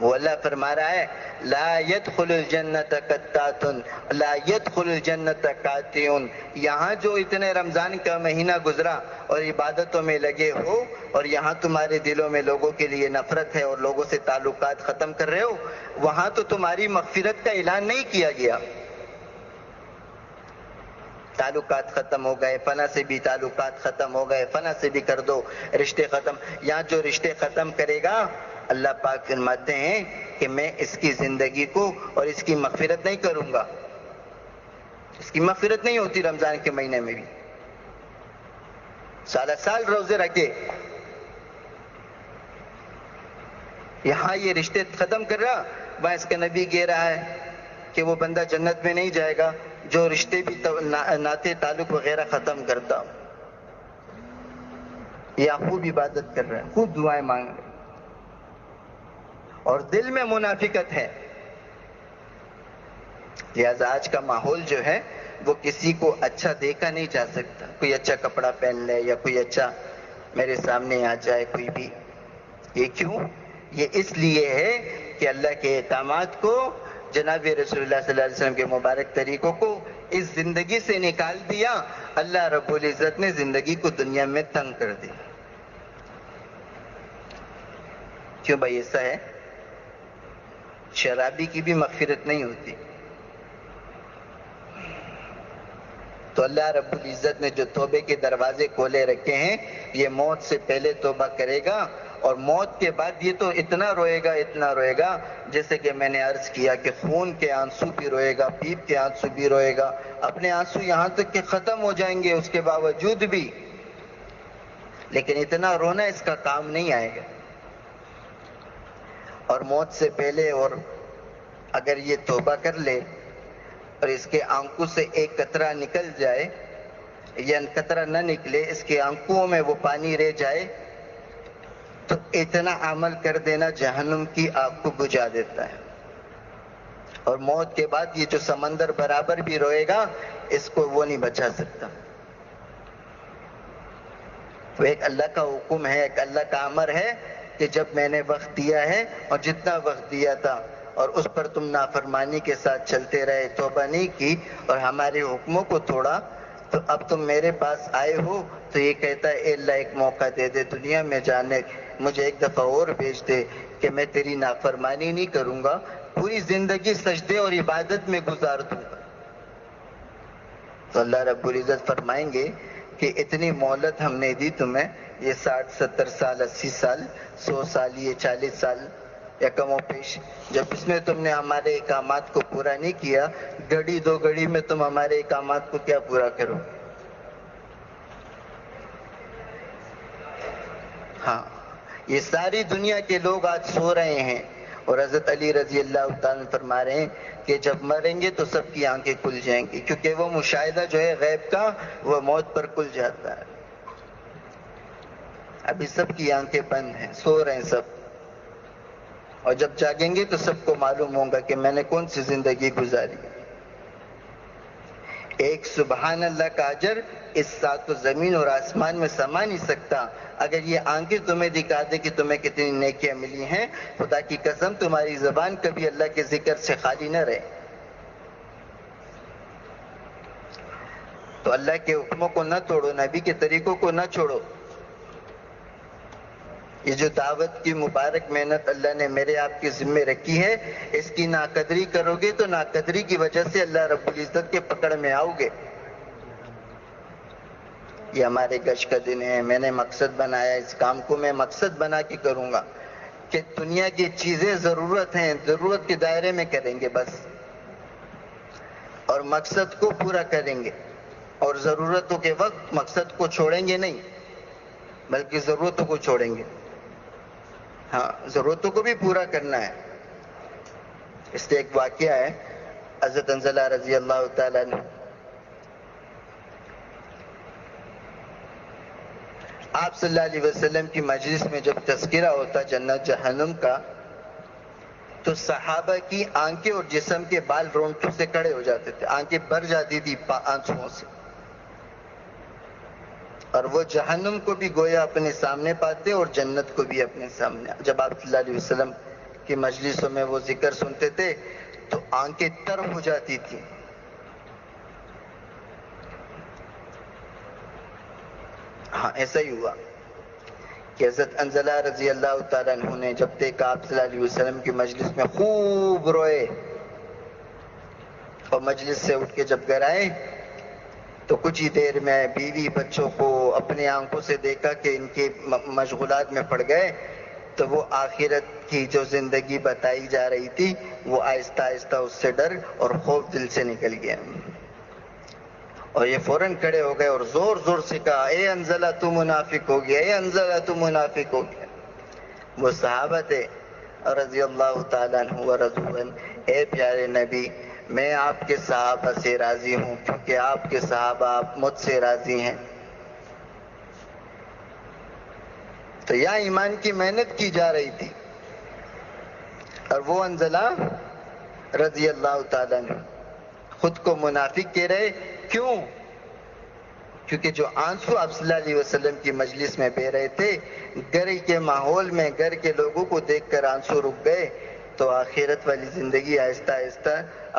Speaker 1: وہ اللہ فرما رہا ہے لا يدخل الجنت قطات لا يدخل الجنت قاطعون۔ یہاں جو اتنے رمضان کا مہینہ گزرا اور عبادتوں میں لگے ہو، اور یہاں تمہارے دلوں میں لوگوں کے لیے نفرت ہے اور لوگوں سے تعلقات ختم کر رہے ہو، وہاں تو تمہاری مغفرت کا اعلان نہیں کیا گیا۔ تعلقات ختم ہو گئے، فلاں سے بھی تعلقات ختم ہو گئے، فلاں سے بھی کر دو، رشتے ختم۔ یہاں جو رشتے ختم کرے گا، اللہ پاک فرماتے ہیں کہ میں اس کی زندگی کو اور اس کی مغفرت نہیں کروں گا۔ اس کی مغفرت نہیں ہوتی رمضان کے مہینے میں بھی، سالہ سال روزے رکھے، یہاں یہ رشتے ختم کر رہا، وہاں اس کا نبی کہہ رہا ہے کہ وہ بندہ جنت میں نہیں جائے گا جو رشتے بھی ناطے تعلق وغیرہ ختم کرتا۔ یا خوب عبادت کر رہا ہے، خوب دعائیں مانگ رہے، اور دل میں منافقت ہے۔ لہذا آج کا ماحول جو ہے وہ کسی کو اچھا دیکھا نہیں جا سکتا، کوئی اچھا کپڑا پہن لے یا کوئی اچھا میرے سامنے آ جائے کوئی بھی۔ یہ کیوں؟ یہ اس لیے ہے کہ اللہ کے احکامات کو، جناب رسول اللہ صلی اللہ علیہ وسلم کے مبارک طریقوں کو اس زندگی سے نکال دیا، اللہ رب العزت نے زندگی کو دنیا میں تنگ کر دیا۔ کیوں بھائی ایسا ہے؟ شرابی کی بھی مغفرت نہیں ہوتی، تو اللہ رب العزت نے جو توبے کے دروازے کھولے رکھے ہیں، یہ موت سے پہلے توبہ کرے گا، اور موت کے بعد یہ تو اتنا روئے گا جیسے کہ میں نے عرض کیا کہ خون کے آنسو بھی روئے گا، پیپ کے آنسو بھی روئے گا، اپنے آنسو یہاں تک کہ ختم ہو جائیں گے اس کے باوجود بھی، لیکن اتنا رونا اس کا کام نہیں آئے گا۔ اور موت سے پہلے اور اگر یہ توبہ کر لے اور اس کے آنکھوں سے ایک قطرہ نکل جائے یا قطرہ نہ نکلے، اس کے آنکھوں میں وہ پانی رہ جائے، تو اتنا عمل کر دینا جہنم کی آگ کو بجھا دیتا ہے، اور موت کے بعد یہ جو سمندر برابر بھی روئے گا اس کو وہ نہیں بچا سکتا۔ تو ایک اللہ کا حکم ہے، ایک اللہ کا امر ہے کہ جب میں نے وقت دیا ہے اور جتنا وقت دیا تھا اور اس پر تم نافرمانی کے ساتھ چلتے رہے، توبہ نہیں کی اور ہمارے حکموں کو توڑا، تو اب تم میرے پاس آئے ہو تو یہ کہتا ہے اے اللہ ایک موقع دے دے دنیا میں جانے، مجھے ایک دفعہ اور بھیج دے کہ میں تیری نافرمانی نہیں کروں گا، پوری زندگی سجدے اور عبادت میں گزار دوں گا۔ تو اللہ رب العزت فرمائیں گے کہ اتنی مہلت ہم نے دی تمہیں، یہ 60 70 سال 80 سال 100 سال یہ 40 سال یا کم و بیش، جب اس میں تم نے ہمارے احکامات کو پورا نہیں کیا، گھڑی دو گھڑی میں تم ہمارے احکامات کو کیا پورا کرو؟ ہاں، یہ ساری دنیا کے لوگ آج سو رہے ہیں، اور حضرت علی رضی اللہ تعالیٰ فرما رہے ہیں کہ جب مریں گے تو سب کی آنکھیں کھل جائیں گی، کیونکہ وہ مشاہدہ جو ہے غیب کا وہ موت پر کھل جاتا ہے۔ ابھی سب کی آنکھیں بند ہیں، سو رہے ہیں سب، اور جب جاگیں گے تو سب کو معلوم ہوگا کہ میں نے کون سی زندگی گزاری۔ ایک سبحان اللہ کا اجر اس سات و زمین اور آسمان میں سما نہیں سکتا۔ اگر یہ آنکھیں تمہیں دکھا دے کہ تمہیں کتنی نیکیاں ملی ہیں، خدا کی قسم تمہاری زبان کبھی اللہ کے ذکر سے خالی نہ رہے۔ تو اللہ کے حکموں کو نہ توڑو، نبی کے طریقوں کو نہ چھوڑو۔ یہ جو دعوت کی مبارک محنت اللہ نے میرے آپ کے ذمے رکھی ہے، اس کی ناقدری کرو گے تو ناقدری کی وجہ سے اللہ رب العزت کے پکڑ میں آؤ گے۔ یہ ہمارے گشت کا دن ہے، میں نے مقصد بنایا، اس کام کو میں مقصد بنا کے کروں گا کہ دنیا کی چیزیں ضرورت ہیں، ضرورت کے دائرے میں کریں گے بس، اور مقصد کو پورا کریں گے، اور ضرورتوں کے وقت مقصد کو چھوڑیں گے نہیں بلکہ ضرورتوں کو چھوڑیں گے۔ ہاں، ضرورتوں کو بھی پورا کرنا ہے۔ اس لیے ایک واقعہ ہے، حضرت حنظلہ رضی اللہ تعالیٰ عنہ، آپ صلی اللہ علیہ وسلم کی مجلس میں جب تذکرہ ہوتا جنت جہنم کا، تو صحابہ کی آنکھیں اور جسم کے بال رونٹوں سے کھڑے ہو جاتے تھے، آنکھیں بھر جاتی تھی آنسوؤں سے، اور وہ جہنم کو بھی گویا اپنے سامنے پاتے اور جنت کو بھی اپنے سامنے۔ جب آپ صلی اللہ علیہ وسلم کی مجلسوں میں وہ ذکر سنتے تھے تو آنکھیں تر ہو جاتی تھیں۔ ہاں، ایسا ہی ہوا کہ حضرت حنظلہ رضی اللہ تعالیٰ عنہ نے جب دیکھا آپ صلی اللہ علیہ وسلم کی مجلس میں خوب روئے، اور مجلس سے اٹھ کے جب گھر آئے تو کچھ ہی دیر میں بیوی بچوں کو اپنی آنکھوں سے دیکھا کہ ان کے مشغولات میں پڑ گئے، تو وہ آخرت کی جو زندگی بتائی جا رہی تھی وہ آہستہ آہستہ اس سے ڈر اور خوف دل سے نکل گیا، اور یہ فوراً کھڑے ہو گئے اور زور زور سے کہا اے حنظلہ تو منافق ہو گیا، اے حنظلہ تو منافق ہو گیا۔ وہ صحابہ تھے رضی اللہ تعالیٰ عنہ ورضوا عنہ، اے پیارے نبی میں آپ کے صحابہ سے راضی ہوں کیونکہ آپ کے صحابہ آپ مجھ سے راضی ہیں۔ تو یہاں ایمان کی محنت کی جا رہی تھی، اور وہ حنظلہ رضی اللہ تعالیٰ عنہ خود کو منافق کہہ رہے، کیوں؟ کیونکہ جو آنسو آپ صلی اللہ علیہ وسلم کی مجلس میں بہہ رہے تھے، گھر کے ماحول میں گھر کے لوگوں کو دیکھ کر آنسو رک گئے، تو آخرت والی زندگی آہستہ آہستہ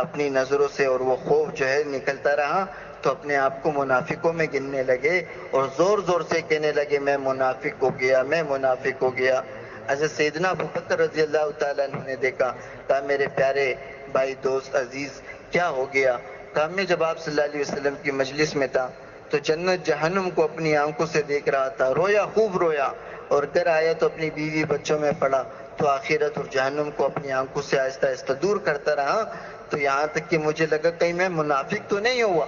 Speaker 1: اپنی نظروں سے اور وہ خوف جو ہے نکلتا رہا، تو اپنے آپ کو منافقوں میں گننے لگے اور زور زور سے کہنے لگے میں منافق ہو گیا، میں منافق ہو گیا۔ حضرت سیدنا ابوبکر رضی اللہ تعالیٰ عنہ نے دیکھا، کہا میرے پیارے بھائی دوست عزیز کیا ہو گیا؟ کہا میں جب آپ صلی اللہ علیہ وسلم کی مجلس میں تھا تو جنت جہنم کو اپنی آنکھوں سے دیکھ رہا تھا، رویا، خوب رویا، اور گھر آیا تو اپنی بیوی بچوں میں پڑا تو آخرت اور جہنم کو اپنی آنکھوں سے آہستہ آہستہ دور کرتا رہا، تو یہاں تک کہ مجھے لگا کہیں میں منافق تو نہیں ہوا۔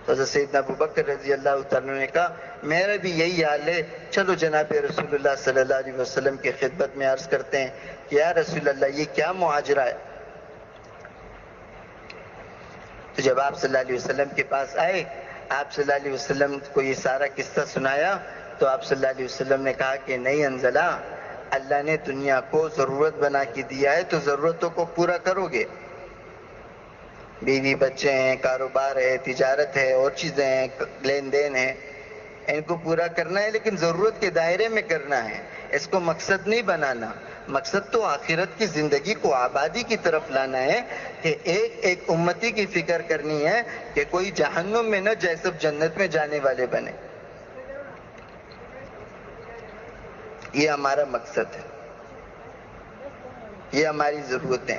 Speaker 1: تو حضرت سیدنا ابوبکر رضی اللہ تعالیٰ نے کہا میرا بھی یہی حال ہے، چلو جناب رسول اللہ صلی اللہ علیہ وسلم کی خدمت میں عرض کرتے ہیں کہ یا رسول اللہ یہ کیا معاجرہ ہے؟ تو جب آپ صلی اللہ علیہ وسلم کے پاس آئے، آپ صلی اللہ علیہ وسلم کو یہ سارا قصہ سنایا، تو آپ صلی اللہ علیہ وسلم نے کہا کہ نہیں انزلہ، اللہ نے دنیا کو ضرورت بنا کے دیا ہے تو ضرورتوں کو پورا کرو گے. بیوی بچے ہیں، کاروبار ہے، تجارت ہے، اور چیزیں ہیں، لین دین ہے، ان کو پورا کرنا ہے، لیکن ضرورت کے دائرے میں کرنا ہے. اس کو مقصد نہیں بنانا. مقصد تو آخرت کی زندگی کو آبادی کی طرف لانا ہے، کہ ایک ایک امتی کی فکر کرنی ہے کہ کوئی جہنم میں نہ جائے، سب جنت میں جانے والے بنے. یہ ہمارا مقصد ہے، یہ ہماری ضرورتیں،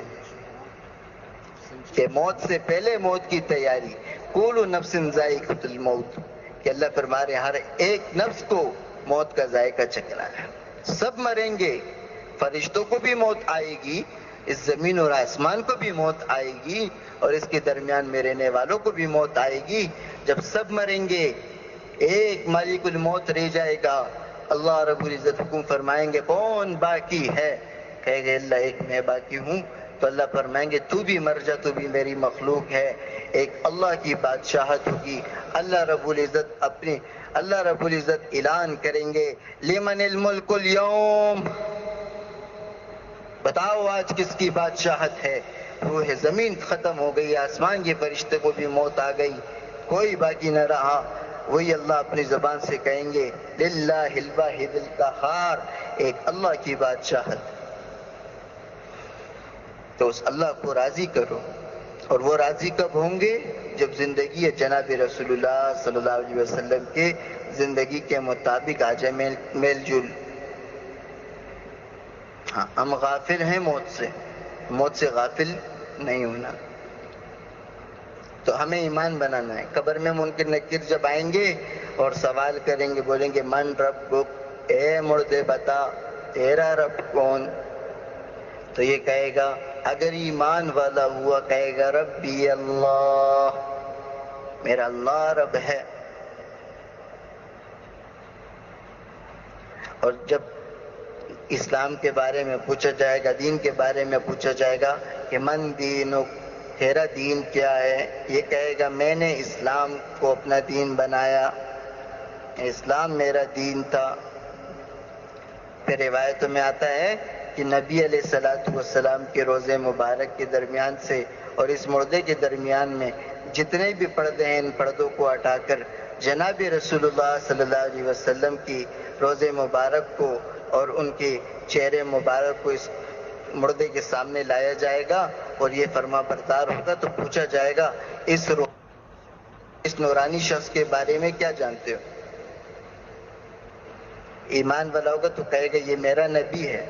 Speaker 1: کہ موت سے پہلے موت کی تیاری. کل نفس ذائقۃ الموت، کہ اللہ فرما رہے ہر ایک نفس کو موت کا ذائقہ چکھنا ہے. سب مریں گے، فرشتوں کو بھی موت آئے گی، اس زمین اور آسمان کو بھی موت آئے گی، اور اس کے درمیان میں رہنے والوں کو بھی موت آئے گی. جب سب مریں گے، ایک مالک الموت رہ جائے گا. اللہ رب العزت حکم فرمائیں گے کون باقی ہے؟ کہے گے اللہ ایک میں باقی ہوں. تو اللہ فرمائیں گے تو بھی مر جا، تو بھی میری مخلوق ہے. ایک اللہ کی بادشاہت ہوگی. اللہ رب العزت اعلان کریں گے لمن الملک اليوم، بتاؤ آج کس کی بادشاہت ہے؟ روح زمین ختم ہو گئی، آسمان کے فرشتے کو بھی موت آ گئی، کوئی باقی نہ رہا. وہی اللہ اپنی زبان سے کہیں گے للہ الواحد القہار، ایک اللہ کی بادشاہت. تو اس اللہ کو راضی کرو. اور وہ راضی کب ہوں گے؟ جب زندگی جناب رسول اللہ صلی اللہ علیہ وسلم کے زندگی کے مطابق آ جائے، میل جل. ہاں ہم غافل ہیں موت سے غافل نہیں ہونا. تو ہمیں ایمان بنانا ہے. قبر میں منکر نکیر جب آئیں گے اور سوال کریں گے، بولیں گے من ربک، اے مردے بتا تیرا رب کون؟ تو یہ کہے گا، اگر ایمان والا ہوا کہے گا ربی اللہ، میرا اللہ رب ہے. اور جب اسلام کے بارے میں پوچھا جائے گا، دین کے بارے میں پوچھا جائے گا کہ من دینک، تیرا دین کیا ہے؟ یہ کہے گا میں نے اسلام کو اپنا دین بنایا، اسلام میرا دین تھا. پھر روایتوں میں آتا ہے کہ نبی علیہ السلام کے روزے مبارک کے درمیان سے اور اس مردے کے درمیان میں جتنے بھی پردے ہیں، ان پردوں کو ہٹا کر جناب رسول اللہ صلی اللہ علیہ وسلم کی روزے مبارک کو اور ان کے چہرے مبارک کو اس مردے کے سامنے لایا جائے گا، اور یہ فرما بردار ہوگا. تو پوچھا جائے گا اس نورانی شخص کے بارے میں کیا جانتے ہو؟ ایمان والا ہوگا تو کہے گا یہ میرا نبی ہے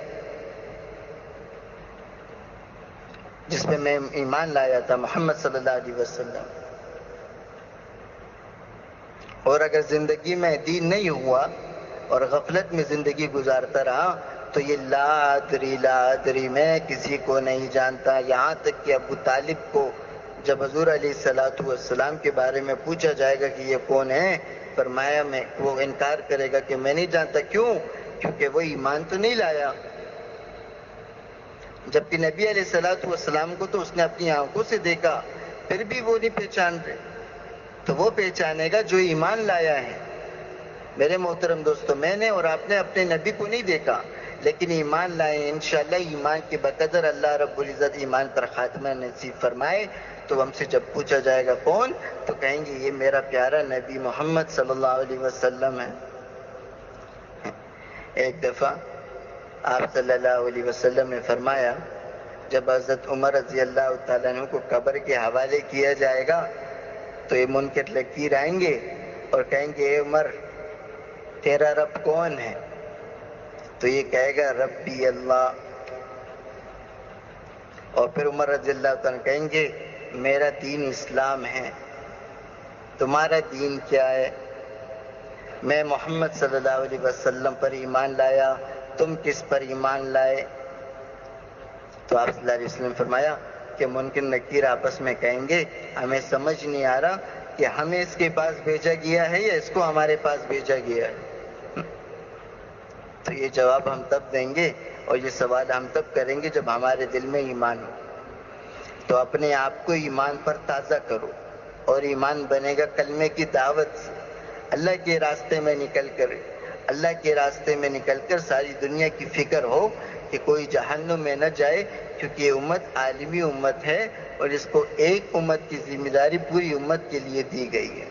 Speaker 1: جس پہ میں ایمان لایا تھا، محمد صلی اللہ علیہ وسلم. اور اگر زندگی میں دین نہیں ہوا اور غفلت میں زندگی گزارتا رہا تو یہ لا ادری میں کسی کو نہیں جانتا. یہاں تک کہ ابو طالب کو جب حضور علیہ السلام کے بارے میں پوچھا جائے گا کہ یہ کون ہے، فرمایا میں، وہ انکار کرے گا کہ میں نہیں جانتا. کیوں؟ کیونکہ وہ ایمان تو نہیں لایا. جبکہ نبی علیہ السلام کو تو اس نے اپنی آنکھوں سے دیکھا، پھر بھی وہ نہیں پہچان رہے. تو وہ پہچانے گا جو ایمان لایا ہے. میرے محترم دوستو، میں نے اور آپ نے اپنے نبی کو نہیں دیکھا، لیکن ایمان لائے. انشاءاللہ ایمان کے بقدر اللہ رب العزت ایمان پر خاتمہ نصیب فرمائے. تو ہم سے جب پوچھا جائے گا کون، تو کہیں گے یہ میرا پیارا نبی محمد صلی اللہ علیہ وسلم ہے. ایک دفعہ آپ صلی اللہ علیہ وسلم نے فرمایا، جب حضرت عمر رضی اللہ تعالیٰ عنہ کو قبر کے حوالے کیا جائے گا تو یہ منکر نکیر آئیں گے اور کہیں گے اے عمر تیرا رب کون ہے؟ تو یہ کہے گا ربی اللہ. اور پھر عمر رضی اللہ تعالیٰ کہیں گے میرا دین اسلام ہے، تمہارا دین کیا ہے؟ میں محمد صلی اللہ علیہ وسلم پر ایمان لایا، تم کس پر ایمان لائے؟ تو آپ صلی اللہ علیہ وسلم فرمایا کہ منکر نکیر آپس میں کہیں گے ہمیں سمجھ نہیں آ رہا کہ ہمیں اس کے پاس بھیجا گیا ہے یا اس کو ہمارے پاس بھیجا گیا ہے. تو یہ جواب ہم تب دیں گے اور یہ سوال ہم تب کریں گے جب ہمارے دل میں ایمان ہو. تو اپنے آپ کو ایمان پر تازہ کرو، اور ایمان بنے گا کلمے کی دعوت سے، اللہ کے راستے میں نکل کر، اللہ کے راستے میں نکل کر ساری دنیا کی فکر ہو کہ کوئی جہنم میں نہ جائے، کیونکہ یہ امت عالمی امت ہے اور اس کو ایک امت کی ذمہ داری پوری امت کے لیے دی گئی ہے۔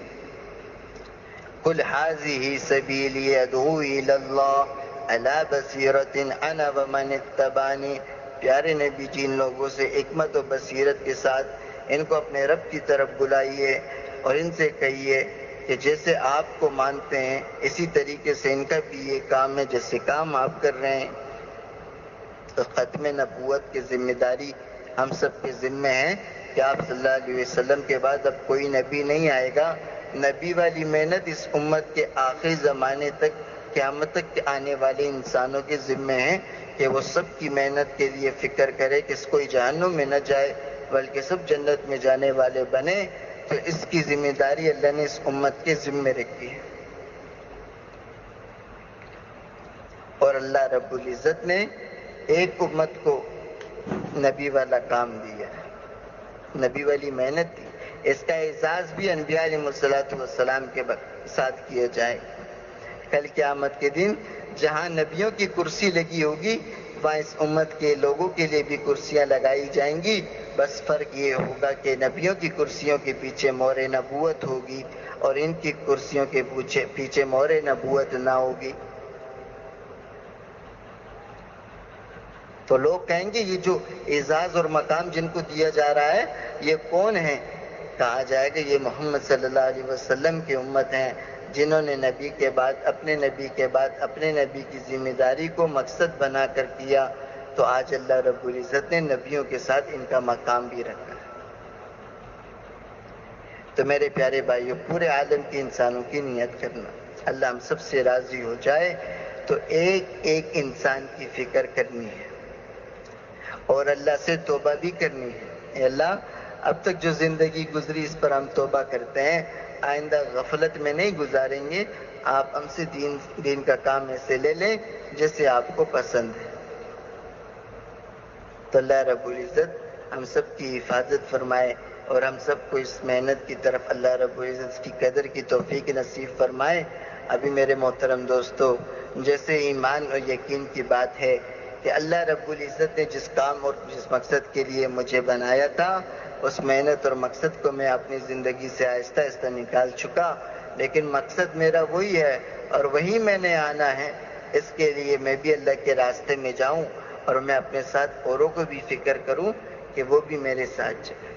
Speaker 1: قل هذه سبیلی ادعو الی اللہ علی بصیرۃ انا ومن اتبعنی۔ پیارے نبی جی، ان لوگوں سے حکمت و بصیرت کے ساتھ ان کو اپنے رب کی طرف بلائیے اور ان سے کہیے کہ جیسے آپ کو مانتے ہیں اسی طریقے سے ان کا بھی یہ کام ہے جیسے کام آپ کر رہے ہیں۔ تو ختم نبوت کی ذمہ داری ہم سب کے ذمہ ہے کہ آپ صلی اللہ علیہ وسلم کے بعد اب کوئی نبی نہیں آئے گا۔ نبی والی محنت اس امت کے آخری زمانے تک، قیامت تک آنے والے انسانوں کے ذمہ ہیں کہ وہ سب کی محنت کے لیے فکر کرے کہ کوئی جہنم میں نہ جائے بلکہ سب جنت میں جانے والے بنے۔ تو اس کی ذمہ داری اللہ نے اس امت کے ذمہ رکھی ہے، اور اللہ رب العزت نے ایک امت کو نبی والا کام دیا ہے، نبی والی محنت دی۔ اس کا اعزاز بھی انبیاء علیہ السلام کے ساتھ کیا جائے۔ کل قیامت کے دن جہاں نبیوں کی کرسی لگی ہوگی وہاں اس امت کے لوگوں کے لیے بھی کرسیاں لگائی جائیں گی، بس فرق یہ ہوگا کہ نبیوں کی کرسیوں کے پیچھے مہر نبوت ہوگی اور ان کی کرسیوں کے پیچھے مہر نبوت نہ ہوگی۔ تو لوگ کہیں گے یہ جو اعزاز اور مقام جن کو دیا جا رہا ہے یہ کون ہے؟ کہا جائے گا یہ محمد صلی اللہ علیہ وسلم کی امت ہیں، جنہوں نے نبی کے بعد اپنے نبی کے بعد اپنے نبی کی ذمہ داری کو مقصد بنا کر کیا۔ تو آج اللہ رب العزت نے نبیوں کے ساتھ ان کا مقام بھی رکھا ہے۔ تو میرے پیارے بھائیوں، پورے عالم کے انسانوں کی نیت کرنا، اللہ ہم سب سے راضی ہو جائے تو ایک ایک انسان کی فکر کرنی ہے اور اللہ سے توبہ بھی کرنی ہے۔ اے اللہ، اب تک جو زندگی گزری اس پر ہم توبہ کرتے ہیں، آئندہ غفلت میں نہیں گزاریں گے۔ آپ ہم سے دین کا کام ایسے لے لیں جیسے آپ کو پسند ہے۔ تو اللہ رب العزت ہم سب کی حفاظت فرمائے اور ہم سب کو اس محنت کی طرف اللہ رب العزت کی قدر کی توفیق نصیب فرمائے۔ ابھی میرے محترم دوستو، جیسے ایمان اور یقین کی بات ہے کہ اللہ رب العزت نے جس کام اور جس مقصد کے لیے مجھے بنایا تھا اس محنت اور مقصد کو میں اپنی زندگی سے آہستہ آہستہ نکال چکا، لیکن مقصد میرا وہی ہے اور وہی میں نے آنا ہے۔ اس کے لیے میں بھی اللہ کے راستے میں جاؤں اور میں اپنے ساتھ اوروں کو بھی فکر کروں کہ وہ بھی میرے ساتھ چلے۔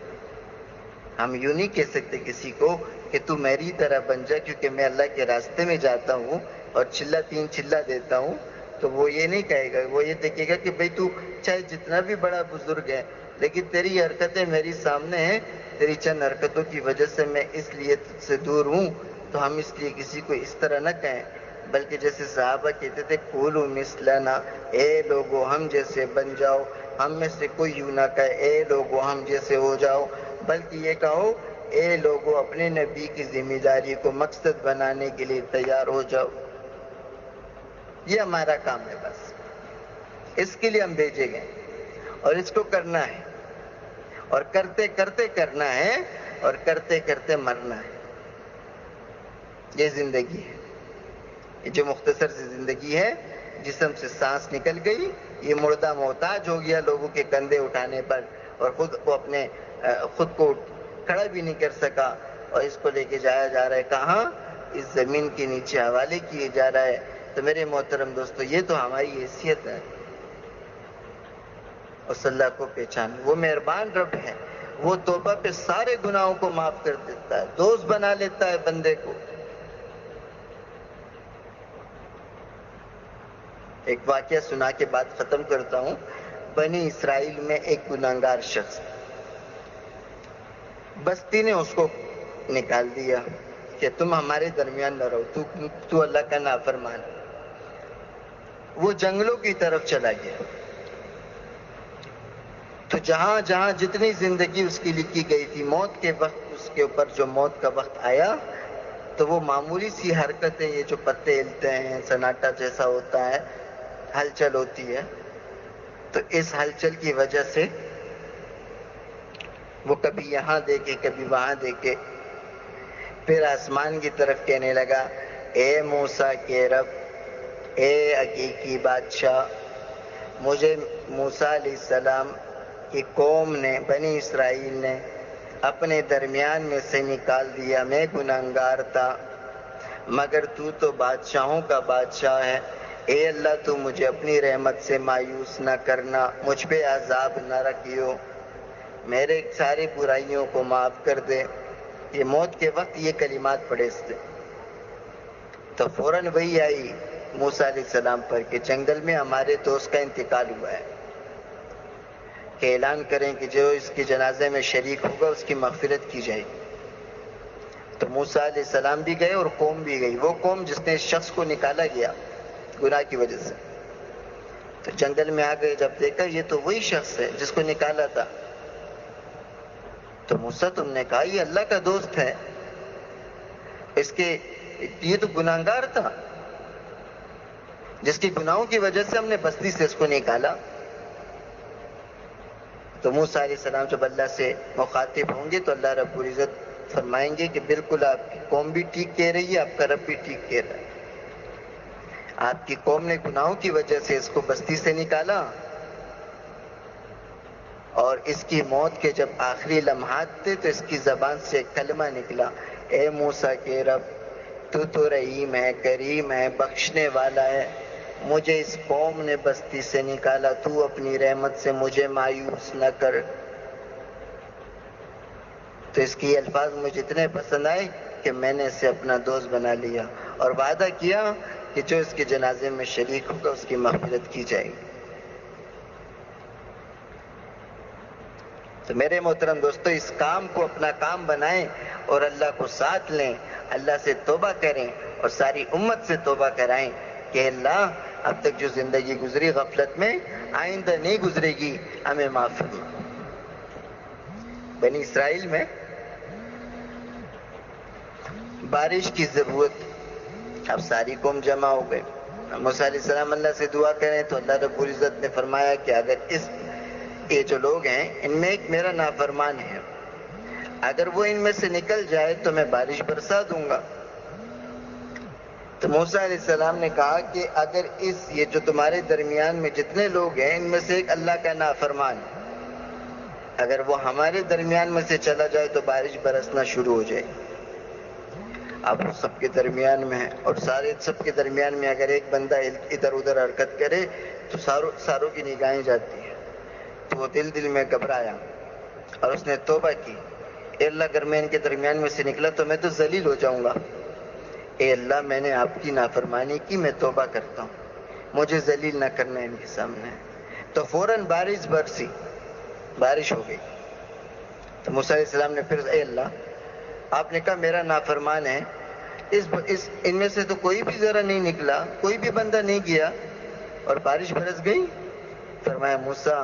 Speaker 1: ہم یوں نہیں کہہ سکتے کسی کو کہ تو میری طرح بن جا، کیونکہ میں اللہ کے راستے میں جاتا ہوں اور تین چلہ دیتا ہوں، تو وہ یہ نہیں کہے گا، وہ یہ دیکھے گا کہ بھئی تو چاہے جتنا بھی بڑا بزرگ ہے لیکن تیری حرکتیں میری سامنے ہیں، تیری چند حرکتوں کی وجہ سے میں اس لیے تجھ سے دور ہوں۔ تو ہم اس لیے کسی کو اس طرح نہ کہیں، بلکہ جیسے صحابہ کہتے تھے قولوا مثلنا، اے لوگو ہم جیسے بن جاؤ، ہم میں سے کوئی یوں نہ کہے اے لوگو ہم جیسے ہو جاؤ، بلکہ یہ کہو اے لوگو اپنے نبی کی ذمہ داری کو مقصد بنانے کے لیے تیار ہو جاؤ۔ یہ ہمارا کام ہے، بس اس کے لیے ہم بھیجے گئے اور اس کو کرنا ہے اور کرتے کرتے کرنا ہے اور کرتے کرتے مرنا ہے۔ یہ زندگی ہے، یہ جو مختصر سی زندگی ہے، جسم سے سانس نکل گئی، یہ مردہ محتاج ہو گیا لوگوں کے کندھے اٹھانے پر اور خود کو کھڑا بھی نہیں کر سکا، اور اس کو لے کے جایا جا رہا ہے کہاں؟ اس زمین کے نیچے حوالے کیے جا رہا ہے۔ تو میرے محترم دوستو، یہ تو ہماری حیثیت ہے۔ اس اللہ کو پہچان، وہ مہربان رب ہے، وہ توبہ پہ سارے گناہوں کو معاف کر دیتا ہے، دوست بنا لیتا ہے بندے کو۔ ایک واقعہ سنا کے بات ختم کرتا ہوں۔ بنی اسرائیل میں ایک گناہگار شخص، بستی نے اس کو نکال دیا کہ تم ہمارے درمیان نہ رہو، تو اللہ کا نافرمان۔ وہ جنگلوں کی طرف چلا گیا، تو جہاں جہاں جتنی زندگی اس کی لکھی گئی تھی، موت کے وقت اس کے اوپر جو موت کا وقت آیا تو وہ معمولی سی حرکتیں، یہ جو پتے ہلتے ہیں، سناٹا جیسا ہوتا ہے، ہلچل ہوتی ہے، تو اس ہلچل کی وجہ سے وہ کبھی یہاں دیکھے کبھی وہاں دیکھے. پھر آسمان کی طرف کہنے لگا اے موسیٰ کے رب، اے حقیقی بادشاہ، مجھے موسیٰ علیہ السلام کی قوم نے، بنی اسرائیل نے اپنے درمیان میں سے نکال دیا. میں گناہگار تھا، مگر تو بادشاہوں کا بادشاہ ہے. اے اللہ تو مجھے اپنی رحمت سے مایوس نہ کرنا، مجھ پہ عذاب نہ رکھیو، میرے سارے برائیوں کو معاف کر دے. یہ موت کے وقت یہ کلمات پڑھے تھے. تو فوراً وہی آئی موسیٰ علیہ السلام پر کہ جنگل میں ہمارے دوست کا انتقال ہوا ہے، کہ اعلان کریں کہ جو اس کے جنازے میں شریک ہوگا اس کی مغفرت کی جائے گی. تو موسیٰ علیہ السلام بھی گئے اور قوم بھی گئی، وہ قوم جس نے اس شخص کو نکالا گیا گناہ کی وجہ سے. تو جنگل میں آ گئے، جب دیکھا یہ تو وہی شخص ہے جس کو نکالا تھا. تو موسیٰ تم نے کہا یہ اللہ کا دوست ہے، اس کے یہ تو گناہگار تھا جس کی گناہوں کی وجہ سے ہم نے بستی سے اس کو نکالا. تو موسیٰ علیہ السلام جب اللہ سے مخاطب ہوں گے تو اللہ رب العزت فرمائیں گے کہ بالکل آپ کی قوم بھی ٹھیک کہہ رہی ہے، آپ کا رب بھی ٹھیک کہہ رہا ہے. آپ کی قوم نے گناہوں کی وجہ سے اس کو بستی سے نکالا، اور اس کی موت کے جب آخری لمحات تھے تو اس کی زبان سے ایک کلمہ نکلا، اے موسیٰ کے رب تو رحیم ہے، کریم ہے، بخشنے والا ہے، مجھے اس قوم نے بستی سے نکالا، تو اپنی رحمت سے مجھے مایوس نہ کر. تو اس کی الفاظ مجھے اتنے پسند آئے کہ میں نے اسے اپنا دوست بنا لیا اور وعدہ کیا کہ جو اس کے جنازے میں شریک ہوگا اس کی مغفرت کی جائے گی. تو میرے محترم دوستو، اس کام کو اپنا کام بنائیں اور اللہ کو ساتھ لیں، اللہ سے توبہ کریں اور ساری امت سے توبہ کرائیں کہ اللہ اب تک جو زندگی گزری غفلت میں، آئندہ نہیں گزرے گی، ہمیں معاف فرما. بنی اسرائیل میں بارش کی ضرورت، اب ساری قوم جمع ہو گئے. موسیٰ علیہ السلام اللہ سے دعا کریں تو اللہ رب العزت نے فرمایا کہ اگر یہ جو لوگ ہیں ان میں ایک میرا نافرمان ہے، اگر وہ ان میں سے نکل جائے تو میں بارش برسا دوں گا. تو موسیٰ علیہ السلام نے کہا کہ اگر یہ جو تمہارے درمیان میں جتنے لوگ ہیں ان میں سے ایک اللہ کا نافرمان، اگر وہ ہمارے درمیان میں سے چلا جائے تو بارش برسنا شروع ہو جائے. اب وہ سب کے درمیان میں ہے، اور سب کے درمیان میں اگر ایک بندہ ادھر ادھر حرکت کرے تو ساروں کی نگاہیں جاتی ہیں. تو وہ دل میں گھبرایا اور اس نے توبہ کی، اے اللہ اگر میں ان کے درمیان میں سے نکلا تو میں تو ذلیل ہو جاؤں گا. اے اللہ میں نے آپ کی نافرمانی کی، میں توبہ کرتا ہوں، مجھے ذلیل نہ کرنا ان کے سامنے. تو فوراً بارش برسی، بارش ہو گئی. تو موسیٰ علیہ السلام نے پھر اے اللہ آپ نے کہا میرا نافرمان ہے، ان میں سے تو کوئی بھی ذرا نہیں نکلا، کوئی بھی بندہ نہیں گیا اور بارش برس گئی. فرمایا موسیٰ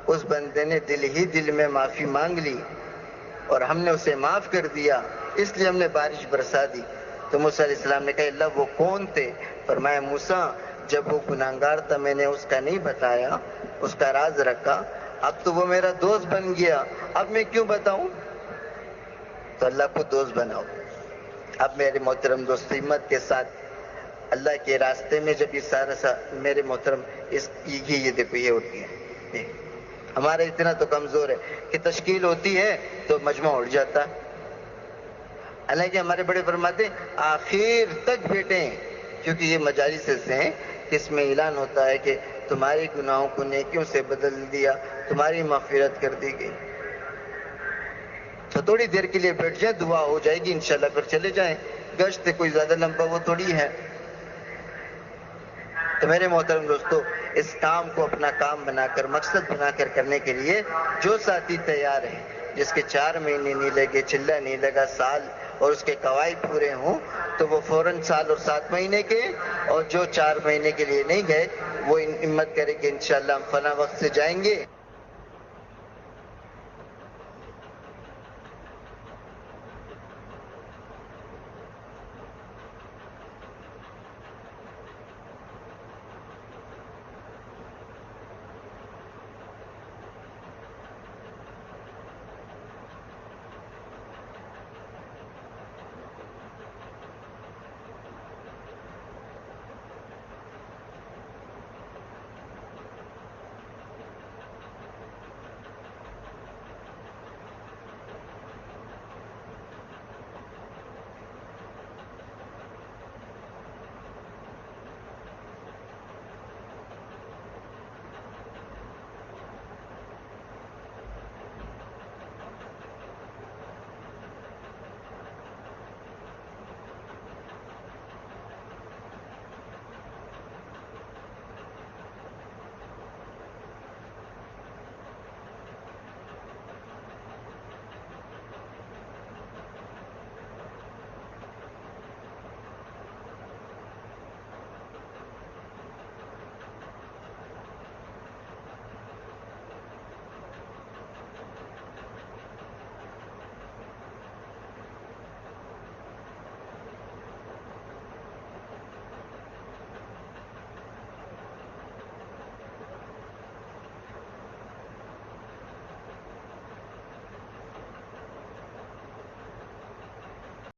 Speaker 1: اس بندے نے دل میں معافی مانگ لی اور ہم نے اسے معاف کر دیا، اس لیے ہم نے بارش برسا دی. تو موسیٰ علیہ السلام نے کہا اللہ وہ کون تھے؟ فرمایا موسیٰ جب وہ گناہگار تھا میں نے اس کا نہیں بتایا، اس کا راز رکھا، اب تو وہ میرا دوست بن گیا، اب میں کیوں بتاؤں؟ تو اللہ کو دوست بناؤ. اب میرے محترم دوست ہمت کے ساتھ اللہ کے راستے میں جب یہ سارا میرے محترم یہ دیکھو یہ ہوتی ہے، ہمارا اتنا تو کمزور ہے کہ تشکیل ہوتی ہے تو مجمع اٹھ جاتا. حالانکہ ہمارے بڑے فرماتے ہیں آخر تک بیٹھیں، کیونکہ یہ مجالس ایسے ہیں کہ اس میں اعلان ہوتا ہے کہ تمہارے گناہوں کو نیکیوں سے بدل دیا، تمہاری مغفرت کر دی گئی. تو تھوڑی دیر کے لیے بیٹھ جائیں، دعا ہو جائے گی انشاءاللہ، پھر چلے جائیں. گشت کوئی زیادہ لمبا وہ تھوڑی ہے. تو میرے محترم دوستو، اس کام کو اپنا کام بنا کر، مقصد بنا کر کرنے کے لیے جو ساتھی تیار ہیں، جس کے 4 مہینے نہیں لگے، چلہ نہیں لگا، سال اور اس کے قواعد پورے ہوں تو وہ فوراً سال اور 7 مہینے کے، اور جو 4 مہینے کے لیے نہیں گئے وہ ہمت کرے کہ انشاءاللہ ہم فلاں وقت سے جائیں گے.